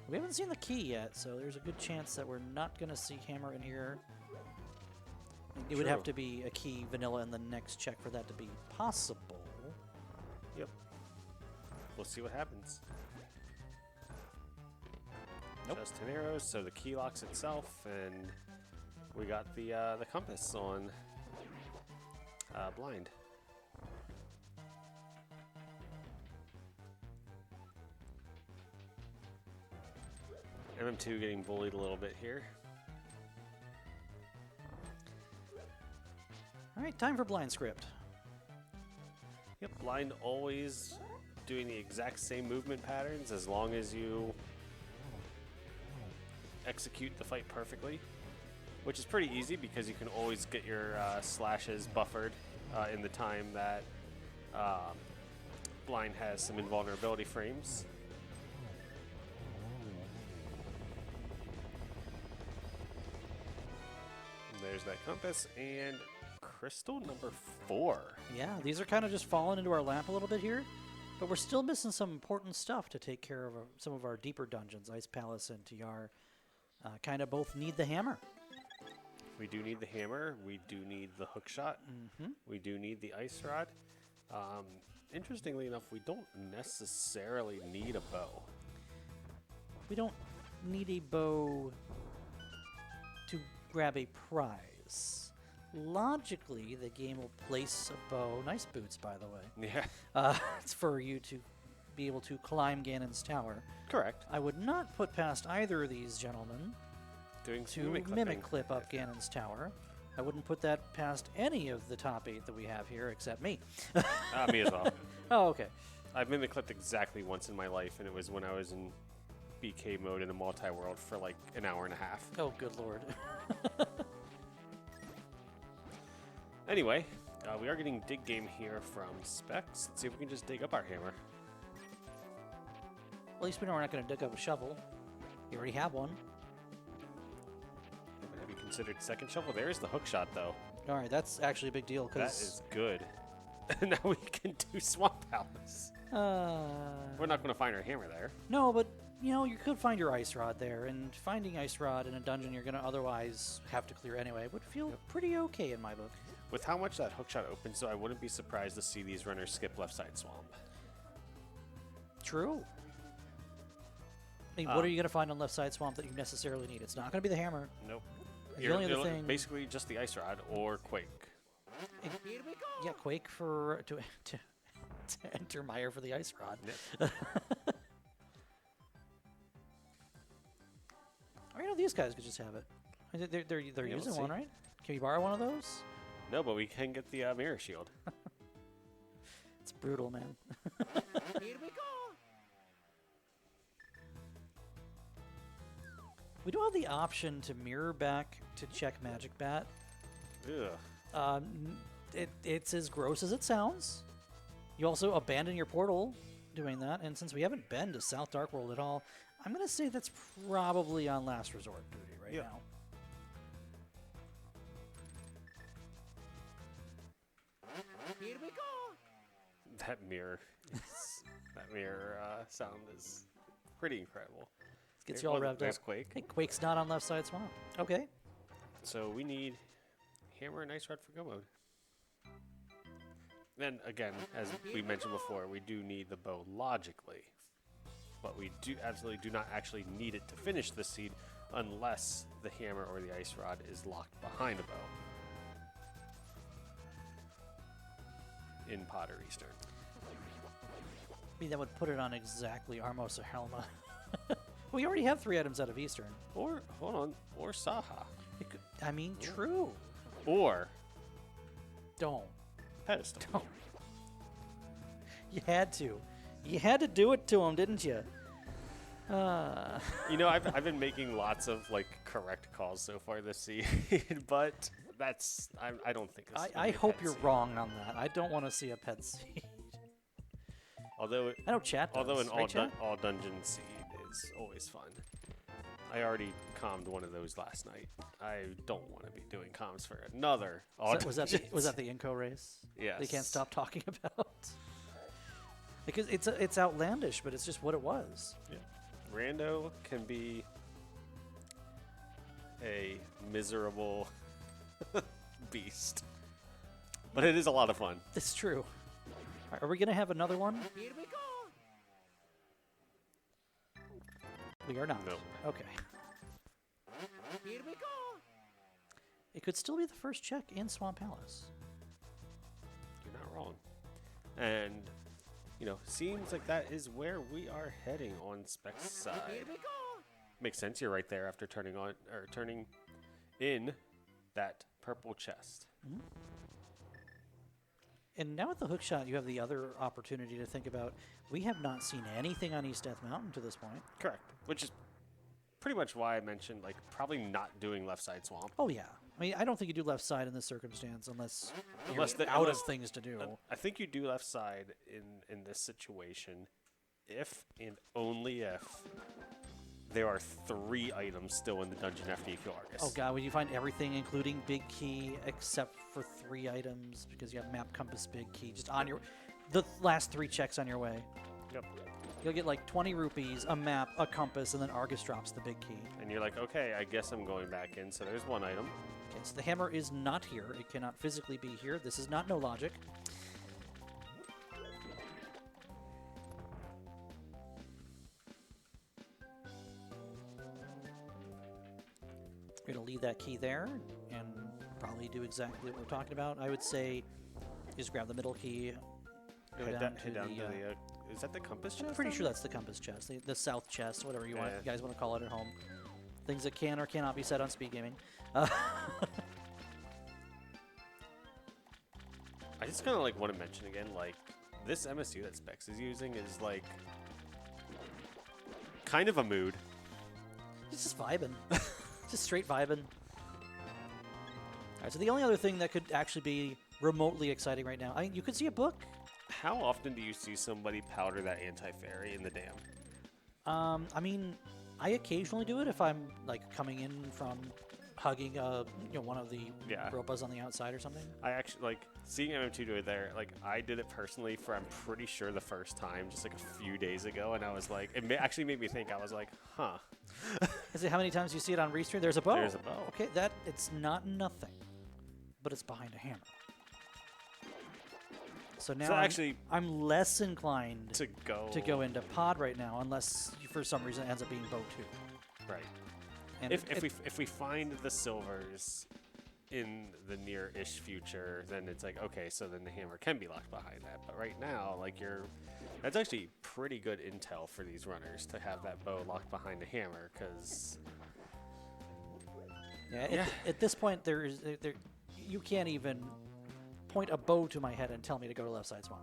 We haven't seen the key yet, so there's a good chance that we're not going to see Hammer in here. It would have True. to be a key vanilla in the next check for that to be possible. Yep. We'll see what happens. Nope. Just 10 arrows, so the key locks itself, and we got the compass on blind. MM2 getting bullied a little bit here. All right, time for blind script. Yep, blind always doing the exact same movement patterns as long as you execute the fight perfectly, which is pretty easy because you can always get your slashes buffered in the time that blind has some invulnerability frames. And there's that compass and crystal number 4. Yeah, these are kind of just falling into our lap a little bit here, but we're still missing some important stuff to take care of some of our deeper dungeons. Ice Palace and TR kind of both need the hammer. We do need the hammer. We do need the hook shot. We do need the ice rod. Interestingly enough, we don't necessarily need a bow. We don't need a bow to grab a prize. Logically, the game will place a bow. Nice boots, by the way. Yeah, It's for you to be able to climb Ganon's tower. correct. I would not put past either of these gentlemen Doing some to mimic mimic clipping. clip up Ganon's tower. I wouldn't put that past any of the top 8 that we have here, except me. Me as well. Oh, okay. I've mimic clipped exactly once in my life, and it was when I was in BK mode in a multi-world for like an hour and a half. Oh, good lord. Anyway, we are getting dig game here from Specks. Let's see if we can just dig up our hammer. At least we know we're not going to dig up a shovel. You already have one. Have you considered second shovel? There's the hook shot, though. All right, that's actually a big deal That because is good. Now we can do Swamp Palace. We're not going to find our hammer there. no, but you know, you could find your ice rod there, and finding ice rod in a dungeon you're going to otherwise have to clear anyway would feel pretty okay in my book. With how much that hook shot opens, so I wouldn't be surprised to see these runners skip left side swamp. True. I mean, what are you going to find on left side swamp that you necessarily need? It's not going to be the hammer. Nope. The only other thing, Basically just the ice rod or Quake. Here we go. yeah, Quake for to enter Meyer for the ice rod. Yep. Or you know, these guys could just have it. I think they're Yeah, using let's one, see. right? Can we borrow one of those? No, but we can get the mirror shield. It's brutal, man. Here we go. We do have the option to mirror back to check Magic Bat. Ugh. It's as gross as it sounds. You also abandon your portal doing that, and since we haven't been to South Dark World at all, I'm going to say that's probably on last resort duty right Yeah. now. Here we go. That mirror, sound is pretty incredible. Gets Here, you all well, revved there's up. Quake. Hey, Quake's not on left side swamp. Okay. So we need hammer and ice rod for go mode. Then again, as we mentioned before, we do need the bow logically, but we do absolutely do not actually need it to finish the seed unless the hammer or the ice rod is locked behind a bow. In Potter Eastern. I mean, that would put it on exactly Armosa Helma. We already have 3 items out of Eastern. Or, hold on, or Saha. It could, I mean, true. Or Don't. Pedestal. Don't. You had to. You had to do it to him, didn't you? You know, I've been making lots of like correct calls so far this season, but that's I don't think. This is gonna I be a hope pet you're seed. wrong on that. I don't want to see a pet seed. Although I know chat does. although an right, chat? all dungeon seed is always fun. I already calmed one of those last night. I don't want to be doing comms for another. Was that the Inco race? Yes. They can't stop talking about. Because it's outlandish, but it's just what it was. Yeah. Rando can be a miserable beast, but it is a lot of fun. It's true. Are we gonna have another one? Here we go. We are not. No. Okay. Here we go. It could still be the first check in Swamp Palace. You're not wrong. And, seems like that is where we are heading on Specks' side. Here we go. Makes sense. You're right there after turning in that purple chest. And now with the hook shot, you have the other opportunity to think about. We have not seen anything on East Death Mountain to this point. Correct. Which is pretty much why I mentioned probably not doing left side swamp. Oh yeah. I mean, I don't think you do left side in this circumstance unless you're out unless- of things to do. I think you do left side in this situation if and only if there are 3 items still in the dungeon after you kill Argus. Oh god, would you find everything, including Big Key, except for 3 items because you have Map, Compass, Big Key, just on the last 3 checks on your way. Yep. You'll get like 20 rupees, a map, a compass, and then Argus drops the Big Key. And you're like, okay, I guess I'm going back in. So there's 1 item. Okay, so the hammer is not here. It cannot physically be here. This is not no logic. We're going to leave that key there and probably do exactly what we're talking about. I would say just grab the middle key, go Head down to the. Is that the compass chest? I'm pretty down sure there? that's the compass chest, the south chest, whatever you Yeah. guys want to call it at home. Things that can or cannot be said on Speedgaming. I just kind of want to mention again, this MSU that Specks is using is kind of a mood. It's just vibing. Just straight vibing. Alright, so the only other thing that could actually be remotely exciting right now, you could see a book. How often do you see somebody powder that anti-fairy in the dam? I mean, I occasionally do it if I'm coming in from hugging one of the Yeah. ropas on the outside or something. I actually seeing MM2 do it there. I did it personally for I'm pretty sure the first time, just a few days ago, and I was actually made me think. I was like, huh. Is it how many times you see it on restream? There's a bow. There's a bow. Okay, it's not nothing, but it's behind a hammer. So now I'm less inclined to go into pod right now, unless for some reason it ends up being bow 2. right. And If we find the silvers in the near-ish future, then it's okay, so then the hammer can be locked behind that. But right now, that's actually pretty good intel for these runners to have that bow locked behind the hammer, because at this point you can't even point a bow to my head and tell me to go to left side swamp.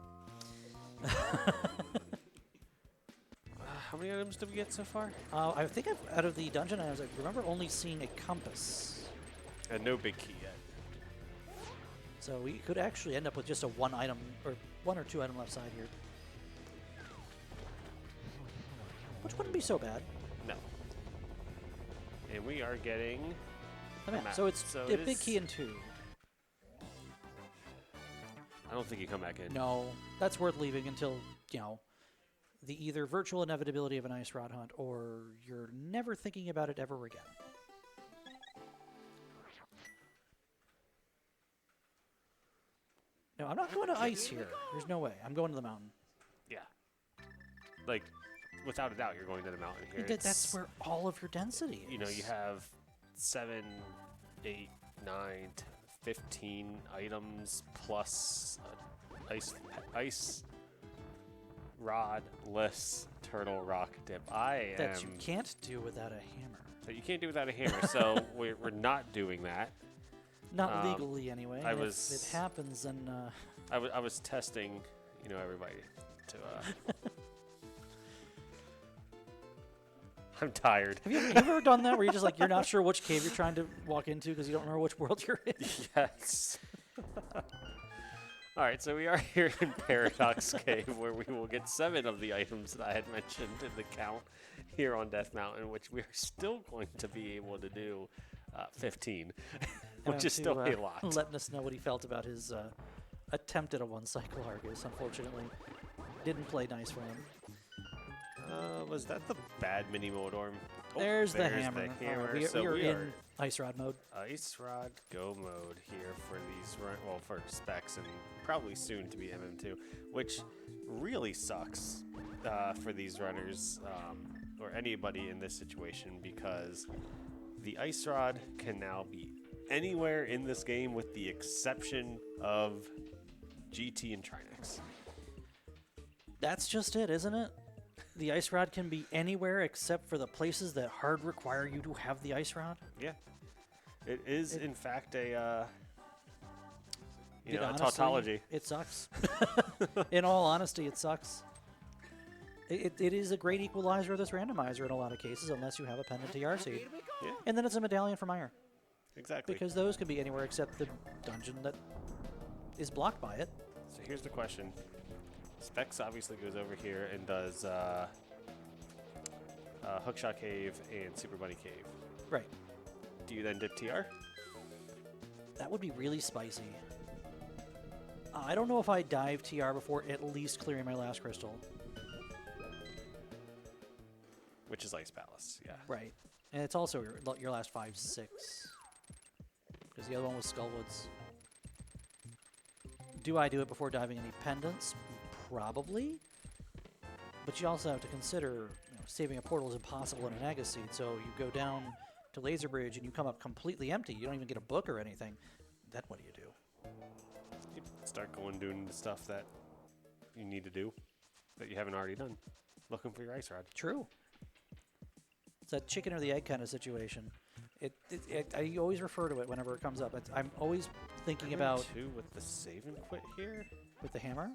how many items did we get so far? I think out of the dungeon, I remember only seeing a compass. And no big key yet. So we could actually end up with just a 1 item or 1 or 2 item left side here, which wouldn't be so bad. No. And we are getting The map. map. So it's So a it big is- key in 2. I don't think you come back in. No, that's worth leaving until the either virtual inevitability of an ice rod hunt or you're never thinking about it ever again. No, I'm not going to ice here. There's no way. I'm going to the mountain. Yeah. Without a doubt, you're going to the mountain here. That's It's- where all of your density is. you have 7, 8, 9, 15 items plus ice rod-less turtle rock dip. that you can't do without a hammer. That you can't do without a hammer, so we're not doing that. Not legally, anyway. I And was- if it happens, then I was testing, everybody to. I'm tired. have you ever done that where you're just you're not sure which cave you're trying to walk into because you don't remember which world you're in? Yes. Yes. I don't think you come back in. Yes. I All right, so we are here in Paradox Cave, where we will get 7 of the items that I had mentioned in the count here on Death Mountain, which we are still going to be able to do 15, which is still a lot. Letting us know what he felt about his attempt at a one-cycle Argus. Unfortunately, didn't play nice for him. Was that the bad mini Modorm? Oh, There's the hammer. So we are we in Ice Rod mode. Ice Rod Go mode here for these, well, for Specs and probably soon to be MM2, which really sucks for these runners or anybody in this situation, because the Ice Rod can now be anywhere in this game with the exception of GT and Trinex. That's just it, isn't it? The Ice Rod can be anywhere except for the places that hard require you to have the Ice Rod? Yeah. It is, in fact, a honestly, tautology. It sucks. In all honesty, it sucks. It is a great equalizer of this randomizer in a lot of cases, unless you have a pendant TR seed. Yeah, And then it's a medallion from Ire. exactly. Because those can be anywhere except the dungeon that is blocked by it. So here's the question. Specs obviously goes over here and does Hookshot Cave and Super Bunny Cave. Right. Do you then dip TR? That would be really spicy. I don't know if I dive TR before at least clearing my last crystal. Which is Ice Palace, yeah. Right. And it's also your last 5-6. Because the other one was Skullwoods. Do I do it before diving any pendants? Probably. But you also have to consider, saving a portal is impossible in an Aga Seed. So you go down to Laser Bridge and you come up completely empty. You don't even get a book or anything. Then what do you do? You start going doing the stuff that you need to do that you haven't already done. Looking for your Ice Rod. True. It's that chicken or the egg kind of situation. I always refer to it whenever it comes up. I'm always thinking about... Two with the save and quit here? With the hammer?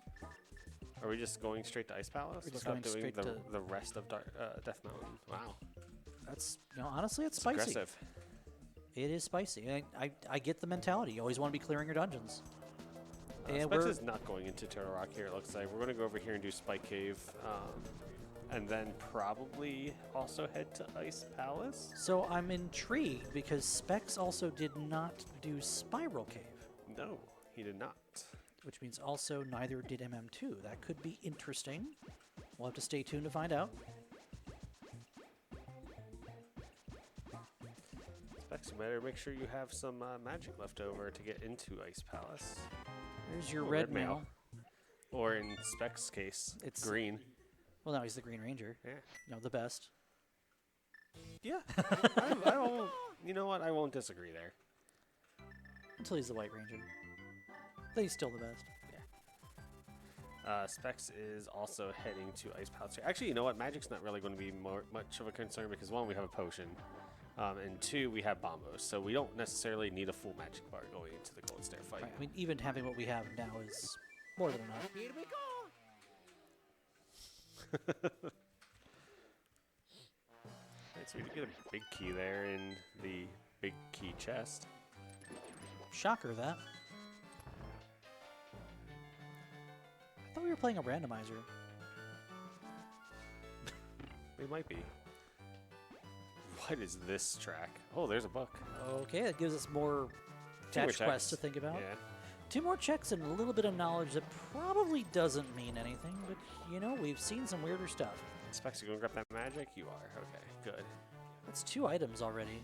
Are we just going straight to Ice Palace We're just without going doing straight the rest of Death Mountain? Wow. That's, honestly, it's It's spicy. aggressive. It is spicy. I get the mentality. You always want to be clearing your dungeons. And Specs is not going into Turtle Rock here, it looks like. We're going to go over here and do Spike Cave. And then probably also head to Ice Palace? So I'm intrigued because Specs also did not do Spiral Cave. No, he did not. Which means also neither did MM2. That could be interesting. We'll have to stay tuned to find out. Specs, you better make sure you have some magic left over to get into Ice Palace. There's your Ooh, red mail. Or in Specs' case, It's green. Well, no, he's the Green Ranger. Yeah. The best. Yeah. I won't, you know what? I won't disagree there. Until he's the White Ranger. Then he's still the best. Yeah. Specs is also heading to Ice Palace here. Actually, you know what? Magic's not really going to be much of a concern because, one, we have a potion. And two, we have bombos. So we don't necessarily need a full magic bar going into the Gold Stair fight. Right. I mean, even having what we have now is more than enough. Here we go. Right, so we did get a big key there in the big key chest. Shocker, that. I thought we were playing a randomizer. We might be. What is this track? Oh, there's a book. Okay, that gives us more Two more attached quests checks. to think about. Yeah. 2 more checks and a little bit of knowledge that probably doesn't mean anything, but we've seen some weirder stuff. Specs, you going to grab that magic? You are. Okay, good. That's 2 items already.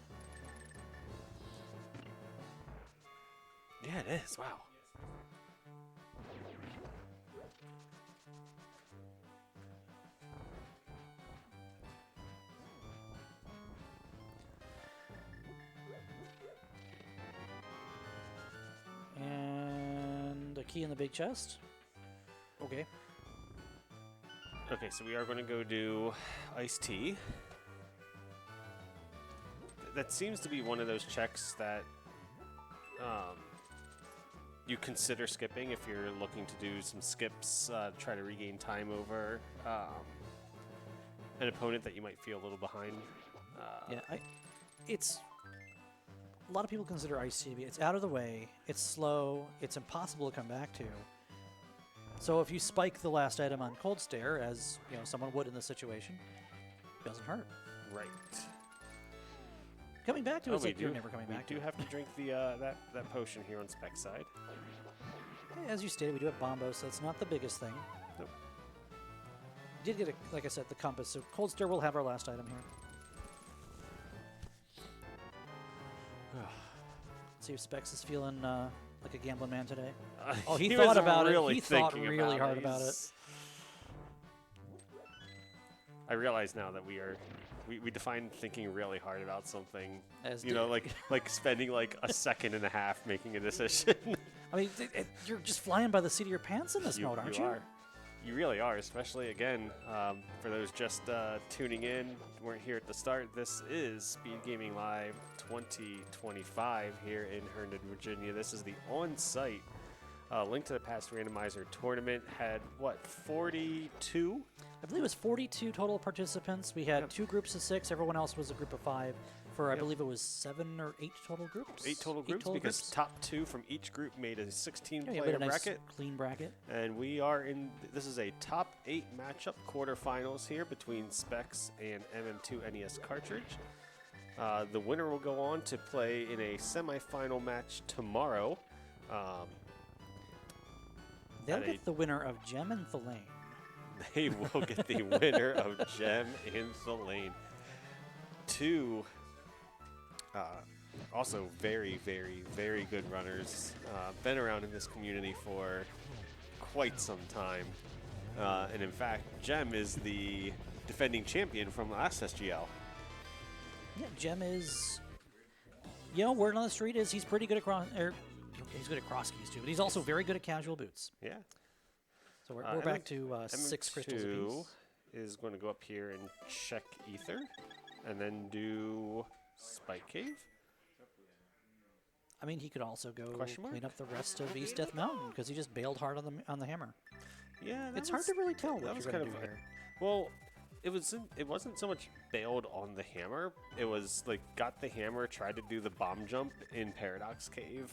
Yeah, it is. Wow. And a key in the big chest. Okay. Okay, so we are going to go do iced tea. That seems to be one of those checks that you consider skipping if you're looking to do some skips, try to regain time over an opponent that you might feel a little behind. Yeah, it's a lot of people consider Ice to be. It's out of the way. It's slow. It's impossible to come back to. So if you spike the last item on Cold Stare, as you know someone would in this situation, it doesn't hurt. Right. Coming back to it, it's like you're never coming We back. do have to drink the that potion here on Spec side. As you stated, we do have Bombo, so it's not the biggest thing. Nope. Did get, like I said, the compass. So Cold Stare will have our last item here. See if Specs is feeling like a gambling man today. Oh, he thought was about really it. He thought thinking really about hard it. about it. He's- I realize now that we define thinking really hard about something. As You know, like spending like a second and a half making a decision. I mean, you're just flying by the seat of your pants in this mode, aren't you? are. You really are, especially again for those just tuning in, weren't here at the start. This is Speed Gaming Live 2025 here in Herndon, Virginia. This is the on-site Link to the Past Randomizer tournament. Had what, 42? I believe it was 42 total participants. We had 2 groups of 6. Everyone else was a group of 5. For I believe it was 7 or 8 total groups. 8 total groups because top 2 from each group made a 16-player we had a nice bracket. clean bracket. And we are in, this is a top 8 matchup quarterfinals here between Specks and mm2nes cartridge. The winner will go on to play in a semifinal match tomorrow. They'll at get the winner of Gem and Thalane. They will get the winner of Gem and Thalane. 2 also very, very, very good runners. Been around in this community for quite some time. And in fact, Gem is the defending champion from last SGL. Yeah, Gem is, word on the street is he's pretty good at he's good at cross keys too, but he's also very good at casual boots. Yeah. So we're back to 6 crystals apiece. Is going to go up here and check Ether, and then do Spike Cave. I mean, he could also go Question mark? clean up the rest of East Death Mountain because he just bailed hard on the hammer. Yeah, It's hard to really tell what that you're was going kind to of do here. Well, it wasn't so much bailed on the hammer. It was like got the hammer, tried to do the bomb jump in Paradox Cave,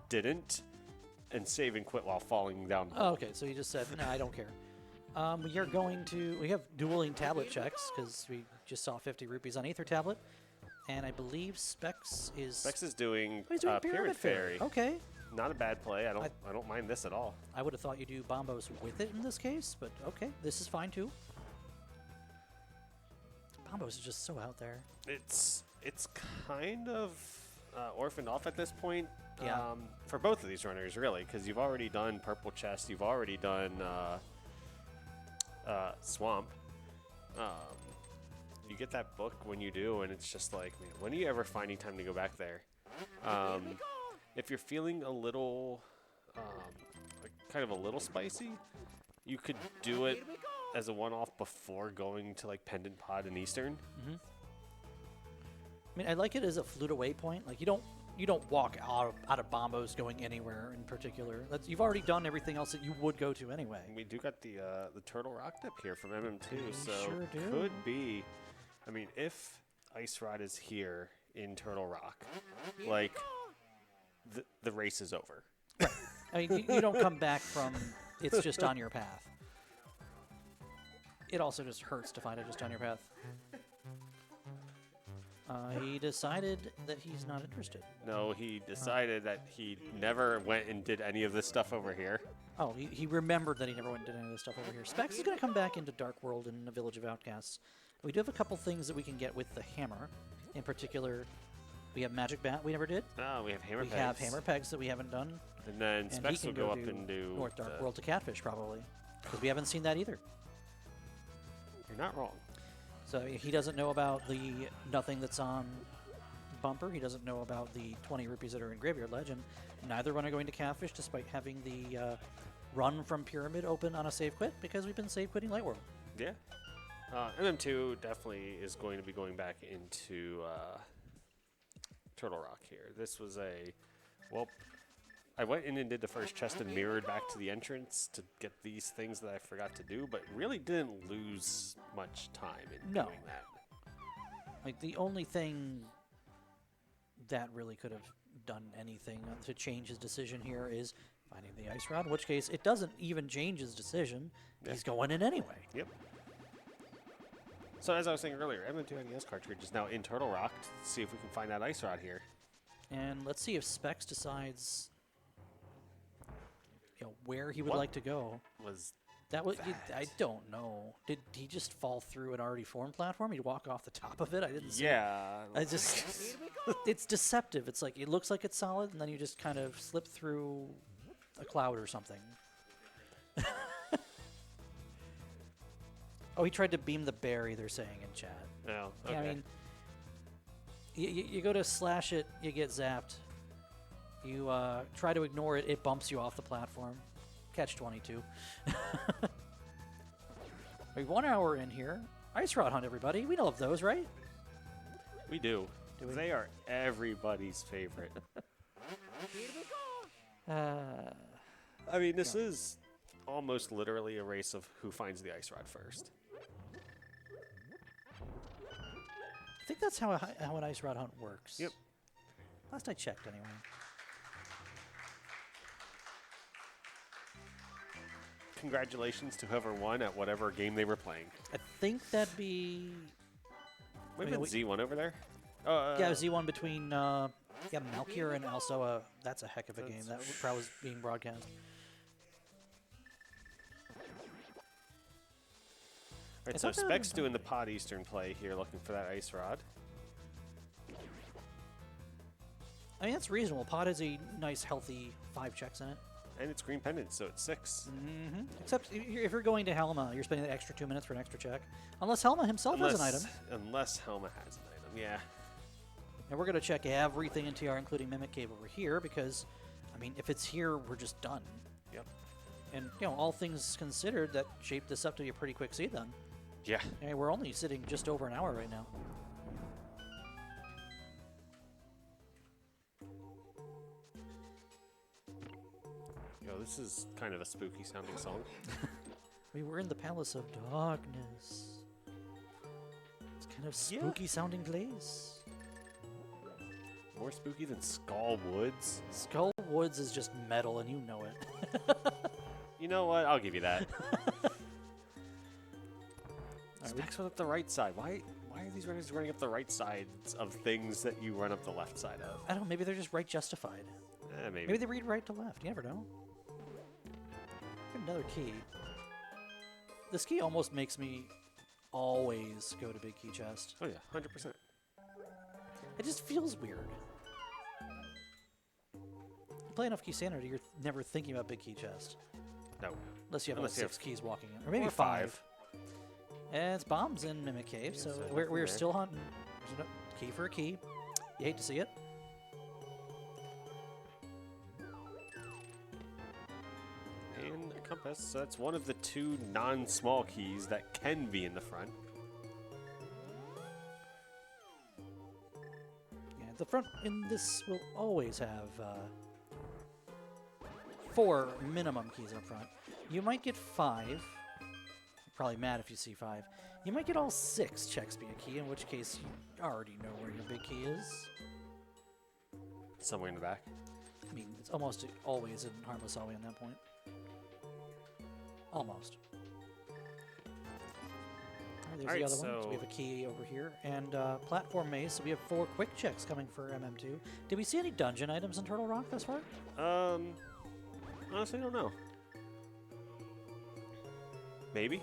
didn't, and save and quit while falling down. Oh, okay, so you just said, no, I don't care. We have dueling tablet checks because we just saw 50 rupees on Aether tablet. And I believe Specks is doing, he's doing Pyramid Fairy. Okay. Not a bad play. I don't mind this at all. I would have thought you do Bombos with it in this case, but okay, this is fine too. Bombos is just so out there. It's kind of orphaned off at this point. Yeah. For both of these runners, really, because you've already done Purple Chest, you've already done Swamp. You get that book when you do, and it's just like, man, when are you ever finding time to go back there? If you're feeling a little, kind of a little spicy, you could do it as a one-off before going to like Pendant Pod and Eastern. I mean, I like it as a flute away point. Like you don't walk out of Bombos going anywhere in particular. You've already done everything else that you would go to anyway. We do got the Turtle Rock dip here from MM2, so sure do. could be. I mean, if Ice Rod is here in Turtle Rock, like the race is over. I mean, you don't come back from it's just on your path. It also just hurts to find it just on your path. He decided that he's not interested. No, he decided that he never went and did any of this stuff over here. Oh, he remembered that he never went and did any of this stuff over here. Specs is going to come back into Dark World in the Village of Outcasts. We do have a couple things that we can get with the hammer. In particular, we have Magic Bat we never did. Oh, we have hammer pegs. We have hammer pegs that we haven't done. And then And he Specs can will go up do and do North Dark World to Catfish, probably. Because we haven't seen that either. You're not wrong. So he doesn't know about the nothing that's on Bumper. He doesn't know about the 20 rupees that are in Graveyard Ledge. And neither one are going to Catfish, despite having the run from Pyramid open on a save quit, because we've been save quitting Light World. Yeah. MM2 definitely is going to be going back into Turtle Rock here. This was I went in and did the first chest and mirrored back to the entrance to get these things that I forgot to do, but really didn't lose much time in doing that. Like, the only thing that really could have done anything to change his decision here is Finding the ice rod, in which case it doesn't even change his decision. Yeah. He's going in anyway. Yep. So as I was saying earlier, mm2nes cartridge is now in Turtle Rock to see if we can find that ice rod here. And let's see if Specks decides, where he would What like to go. Was That was, that? I don't know. Did he just fall through an already formed platform? He'd walk off the top of it? I didn't see. Yeah. I just, it's deceptive. It's like, it looks like it's solid, and then you just kind of slip through a cloud or something. Oh, he tried to beam the berry, they're saying in chat. Oh, okay. Yeah, I mean, you go to slash it, you get zapped. You try to ignore it, it bumps you off the platform. Catch 22. We're 1 hour in here. Ice Rod Hunt, everybody. We love those, right? We do. Do we? They are everybody's favorite. Here we go. I mean, this is almost literally a race of who finds the ice rod first. I think that's how an Ice Rod Hunt works. Yep. Last I checked, anyway. Congratulations to whoever won at whatever game they were playing. I think that'd be... Might I have mean, been Z1 over there. yeah, Z1 between Malkier and also that's a heck of a game. That probably was being broadcast. Right, I so thought that Specks was- doing the Pod Eastern play here, looking for that ice rod. I mean, that's reasonable. Pod has a nice, healthy 5 checks in it. And it's green pendant, so it's 6. Mm-hmm. Except if you're going to Helma, you're spending the extra 2 minutes for an extra check. Unless Helma himself has an item. Unless Helma has an item, yeah. And we're going to check everything in TR, including Mimic Cave over here, because, I mean, if it's here, we're just done. Yep. And, all things considered, that shaped this up to be a pretty quick seed then. Yeah. I mean, we're only sitting just over an hour right now. Yo, this is kind of a spooky sounding song. We were in the Palace of Darkness. It's kind of spooky sounding place. More spooky than Skull Woods. Skull Woods is just metal, and you know it. You know what? I'll give you that. Alright, Specks went up the right side. Why are these runners running up the right sides of things that you run up the left side of? I don't know, maybe they're just right justified. Maybe. Maybe they read right to left. You never know. Another key. This key almost makes me always go to Big Key Chest. Oh, yeah, 100%. It just feels weird. You play enough Key Sanity, you're never thinking about Big Key Chest. No. Unless you have Unless about you 6 keys walking in. Or maybe Or 5. And it's bombs in Mimic Cave, Yeah, so so we're nothing there. still hunting. There's a key for a key. You hate to see it. And a compass. So that's one of the 2 non-small keys that can be in the front. Yeah, the front in this will always have 4 minimum keys up front. You might get 5. You're probably mad if you see 5. You might get all 6 checks be a key, in which case you already know where your big key is. Somewhere in the back. I mean, it's almost always in Harmless Alley at that point. Almost. There's Alright, the other one. So we have a key over here. And platform maze, so we have 4 quick checks coming for MM2. Did we see any dungeon items in Turtle Rock thus far? Honestly, I don't know. Maybe.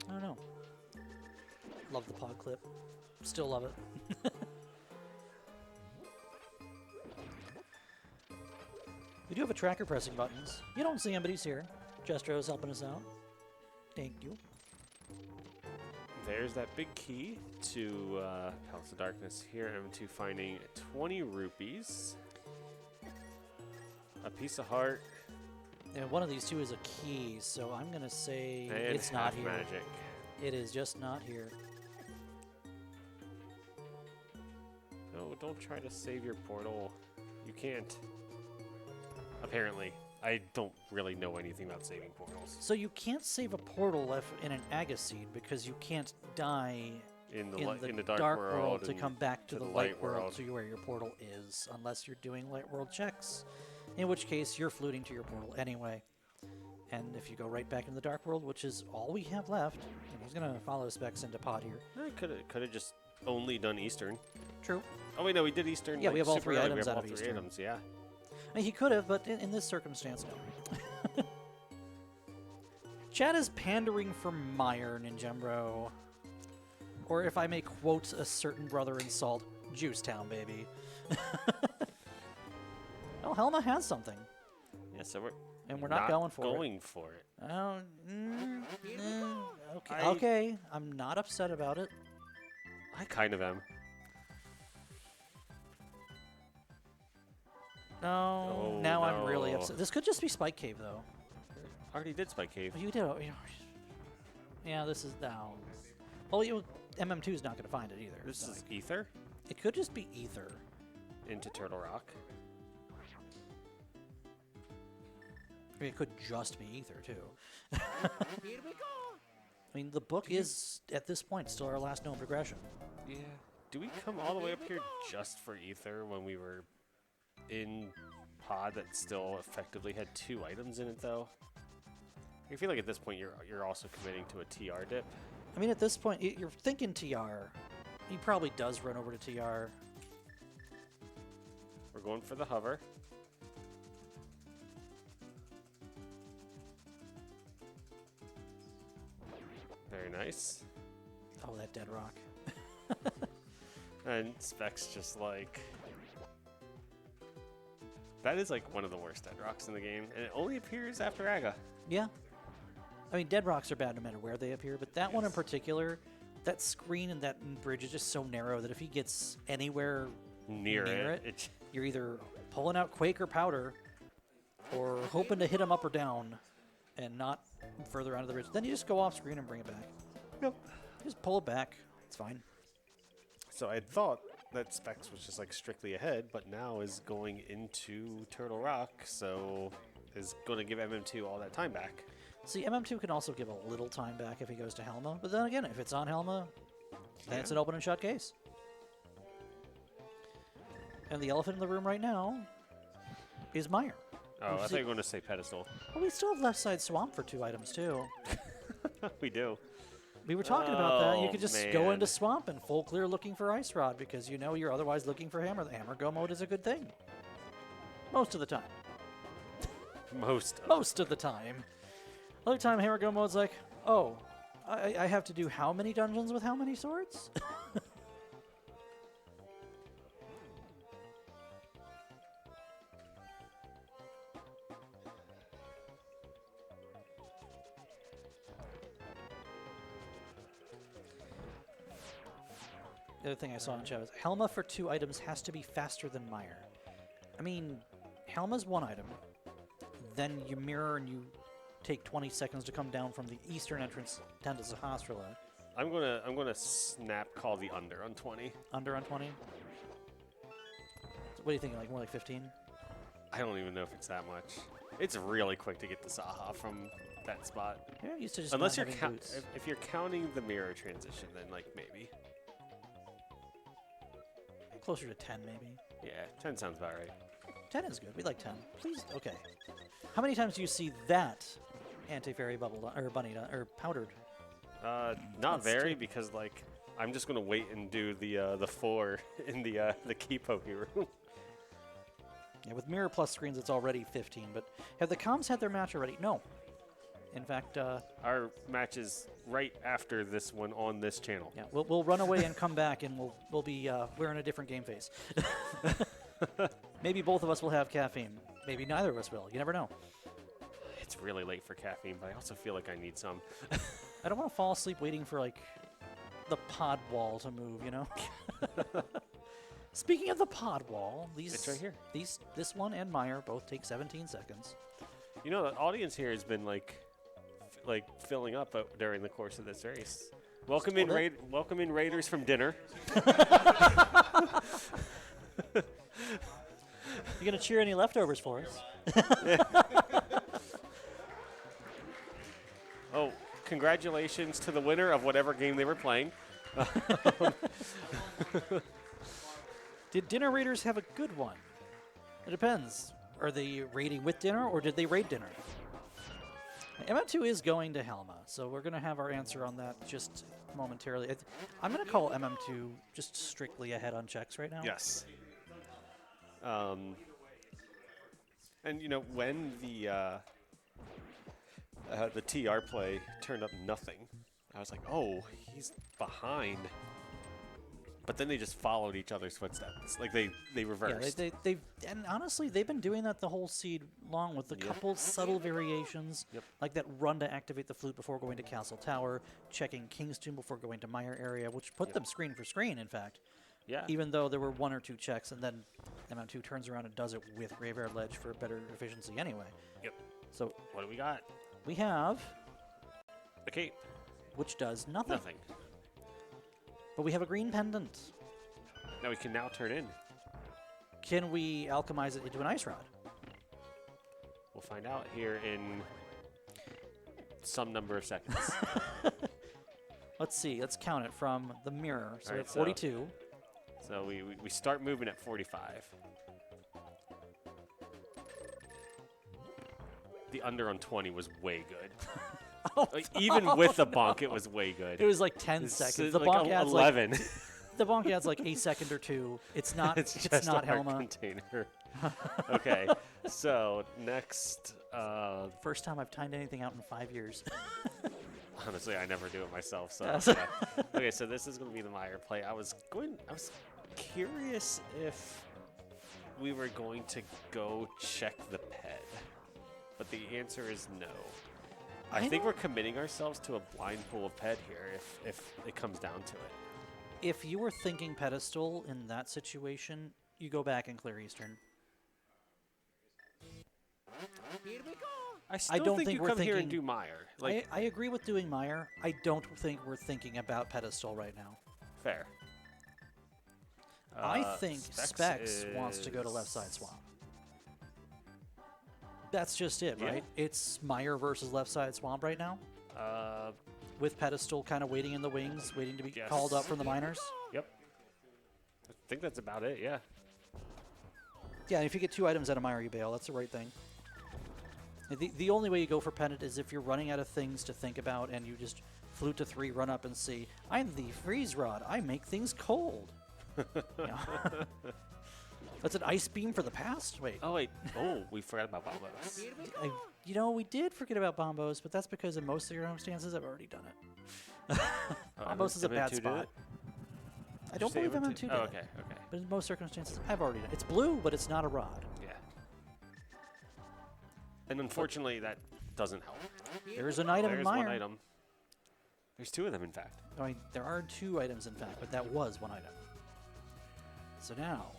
I don't know. Love the pod clip. Still love it. We do have a tracker pressing buttons. You don't see him, but he's here. Jestro's helping us out. Thank you. There's that big key to Palace of Darkness here. M2 finding 20 rupees. A piece of heart. And one of these 2 is a key, so I'm going to say And it's not half here. magic. It is just not here. No, don't try to save your portal. You can't. Apparently. I don't really know anything about saving portals. So you can't save a portal in an Agaseed because you can't die In the, in the dark world to and come back to to the the light light world world. to where your portal is, unless you're doing light world checks. in which case you're fluting to your portal anyway. And if you go right back into the Dark World, which is all we have left, and he's going to follow Specks into pod here. I could have just only done Eastern. True. Oh, wait, no, we did Eastern. Yeah, like, we have all super 3 early. items We have out all of 3 Eastern. items, yeah. I mean, he could have, but in this circumstance, no. Chad is pandering for Meyer, Ninjembro. Or if I may quote a certain brother in Salt, Juicetown, baby. Well, Helma has something. Yeah, so we're And we're not going for it. going for it. Oh, okay. Okay, I'm not upset about it. I kind of am. No, Oh, now I'm really no. upset. This could just be Spike Cave, though. Already did Spike Cave. You did. Yeah, this is now. Well, MM2 is not going to find it either. This so is Ether it could just be Ether. into Turtle Rock. I mean, it could just be Ether, too. Here we go. I mean, the book is, at this point, still our last known progression. Yeah. Do we come all the way up here just for Ether when we were in pod that still effectively had 2 items in it, though? I feel like at this point you're also committing to a TR dip. I mean, at this point, you're thinking TR. He probably does run over to TR. We're going for the hover. Very nice. Oh, that dead rock. And Specks just like... That is like one of the worst dead rocks in the game, and it only appears after Aga. Yeah. I mean, dead rocks are bad no matter where they appear, but that one in particular, that screen and that bridge is just so narrow that if he gets anywhere Near it, it. you're either pulling out Quake or Powder or hoping to hit him up or down and not further onto the bridge. Then you just go off screen and bring it back. Yep. Just pull it back. It's fine. So I thought that Specks was just like strictly ahead, but now is going into Turtle Rock, so is going to give MM2 all that time back. See, MM2 can also give a little time back if he goes to Helma, but then again, if it's on Helma, then it's an open and shut case. And the elephant in the room right now is Meyer. Oh, I thought you were going to say Pedestal. Well, we still have left side swamp for 2 items, too. We do. We were talking about that. You Oh, could just go man. into swamp and full clear looking for Ice Rod because you know you're otherwise looking for Hammer. The Hammer Go mode is a good thing. Most of the time. Most of the time. Other time, Hammer Go mode's like, oh, I have to do how many dungeons with how many swords? The other thing I saw in chat was Helma for 2 items has to be faster than Meyer. I mean, Helma's 1 item. Then you mirror and you take 20 seconds to come down from the eastern entrance down to Zahasrala. I'm gonna snap call the under on 20. Under on 20? What do you think, like more like 15? I don't even know if it's that much. It's really quick to get to Saha from that spot. Yeah, used to just Unless not you're having boots. if you're counting the mirror transition, then like maybe. Closer to 10, maybe. Yeah, 10 sounds about right. 10 is good. We like 10. Please, okay. How many times do you see that anti-fairy bubble or bunny or powdered? Not That's very, 2. because like I'm just gonna wait and do the 4 in the Kipo room. Yeah, with mirror plus screens, it's already 15. But have the comms had their match already? No. In fact, Our match is right after this one on this channel. yeah, we'll run away and come back, and we'll be wearing a different game face. Maybe both of us will have caffeine. Maybe neither of us will. You never know. It's really late for caffeine, but I also feel like I need some. I don't want to fall asleep waiting for like the pod wall to move. You know. Speaking of the pod wall, It's right here. This one and Meyer both take 17 seconds. You know, the audience here has been like filling up during the course of this race. Welcome in, welcome in Raiders from dinner. You gonna cheer any leftovers for us? Oh, congratulations to the winner of whatever game they were playing. Did Dinner Raiders have a good one? It depends. Are they raiding with dinner, or did they raid dinner? MM2 is going to Helma, so we're going to have our answer on that just momentarily. I'm going to call MM2 just strictly ahead on checks right now. Yes. And you know, when the TR play turned up nothing, I was like, oh, he's behind. But then they just followed each other's footsteps. Like they reversed. Yeah, and honestly, they've been doing that the whole seed long with a couple subtle variations, like that run to activate the flute before going to Castle Tower, checking King's Tomb before going to Mire area, which put them screen for screen, in fact. Yeah. Even though there were 1 or 2 checks, and then MM2 turns around and does it with Graveyard Ledge for better efficiency anyway. Yep. So What do we got? we have, The cape. which does nothing. Nothing. But we have a green pendant. Now we can now turn in. Can we alchemize it into an ice rod? We'll find out here in some number of seconds. Let's see. Let's count it from the mirror. So we Alright, have 42. So we start moving at 45. The under on 20 was way good. Like, even with the bonk, it was way good. It was like 10 It's seconds. The like bonk adds like 11. the bonk adds like a second or 2. It's not. It's it's just not a Helma. hard container. Okay, so next, First time I've timed anything out in 5 years. honestly, I never do it myself. So Yes. yeah. Okay, so this is going to be the Mire play. I was curious if we were going to go check the ped, but the answer is no. I think we're committing ourselves to a blind pool of ped here if it comes down to it. If you were thinking pedestal in that situation, you go back and clear Eastern. Here we go. I still don't think think you we're come here and thinking- do Mire. Like, I agree with doing Mire. I don't think we're thinking about pedestal right now. fair. I think Specks wants to go to left side swamp. That's just it, Yeah. right? It's Mire versus left side swamp right now, with pedestal kind of waiting in the wings, waiting to be Yes. called up from the minors. Yep. I think that's about it, yeah. Yeah, if you get 2 items out of Mire, you bail. That's the right thing. The only way you go for Pendant is if you're running out of things to think about and you just flute to 3, run up and see, I'm the freeze rod. I make things cold. Yeah. That's an ice beam for the past? Wait. Oh, wait. Oh, we forgot about Bombos. Here we go. You know, we did forget about Bombos, but that's because in most circumstances I've already done it. Bombos is a bad MM2 did spot. it? I don't Did you believe say MM2 did Oh, it. okay, okay. But in most circumstances, I've already done it. It's blue, but it's not a rod. Yeah. And unfortunately, that doesn't help. There's an item in There's Mire. one item. There's 2 of them, in fact. I mean, there are 2 items, in fact, but that was 1 item. So now,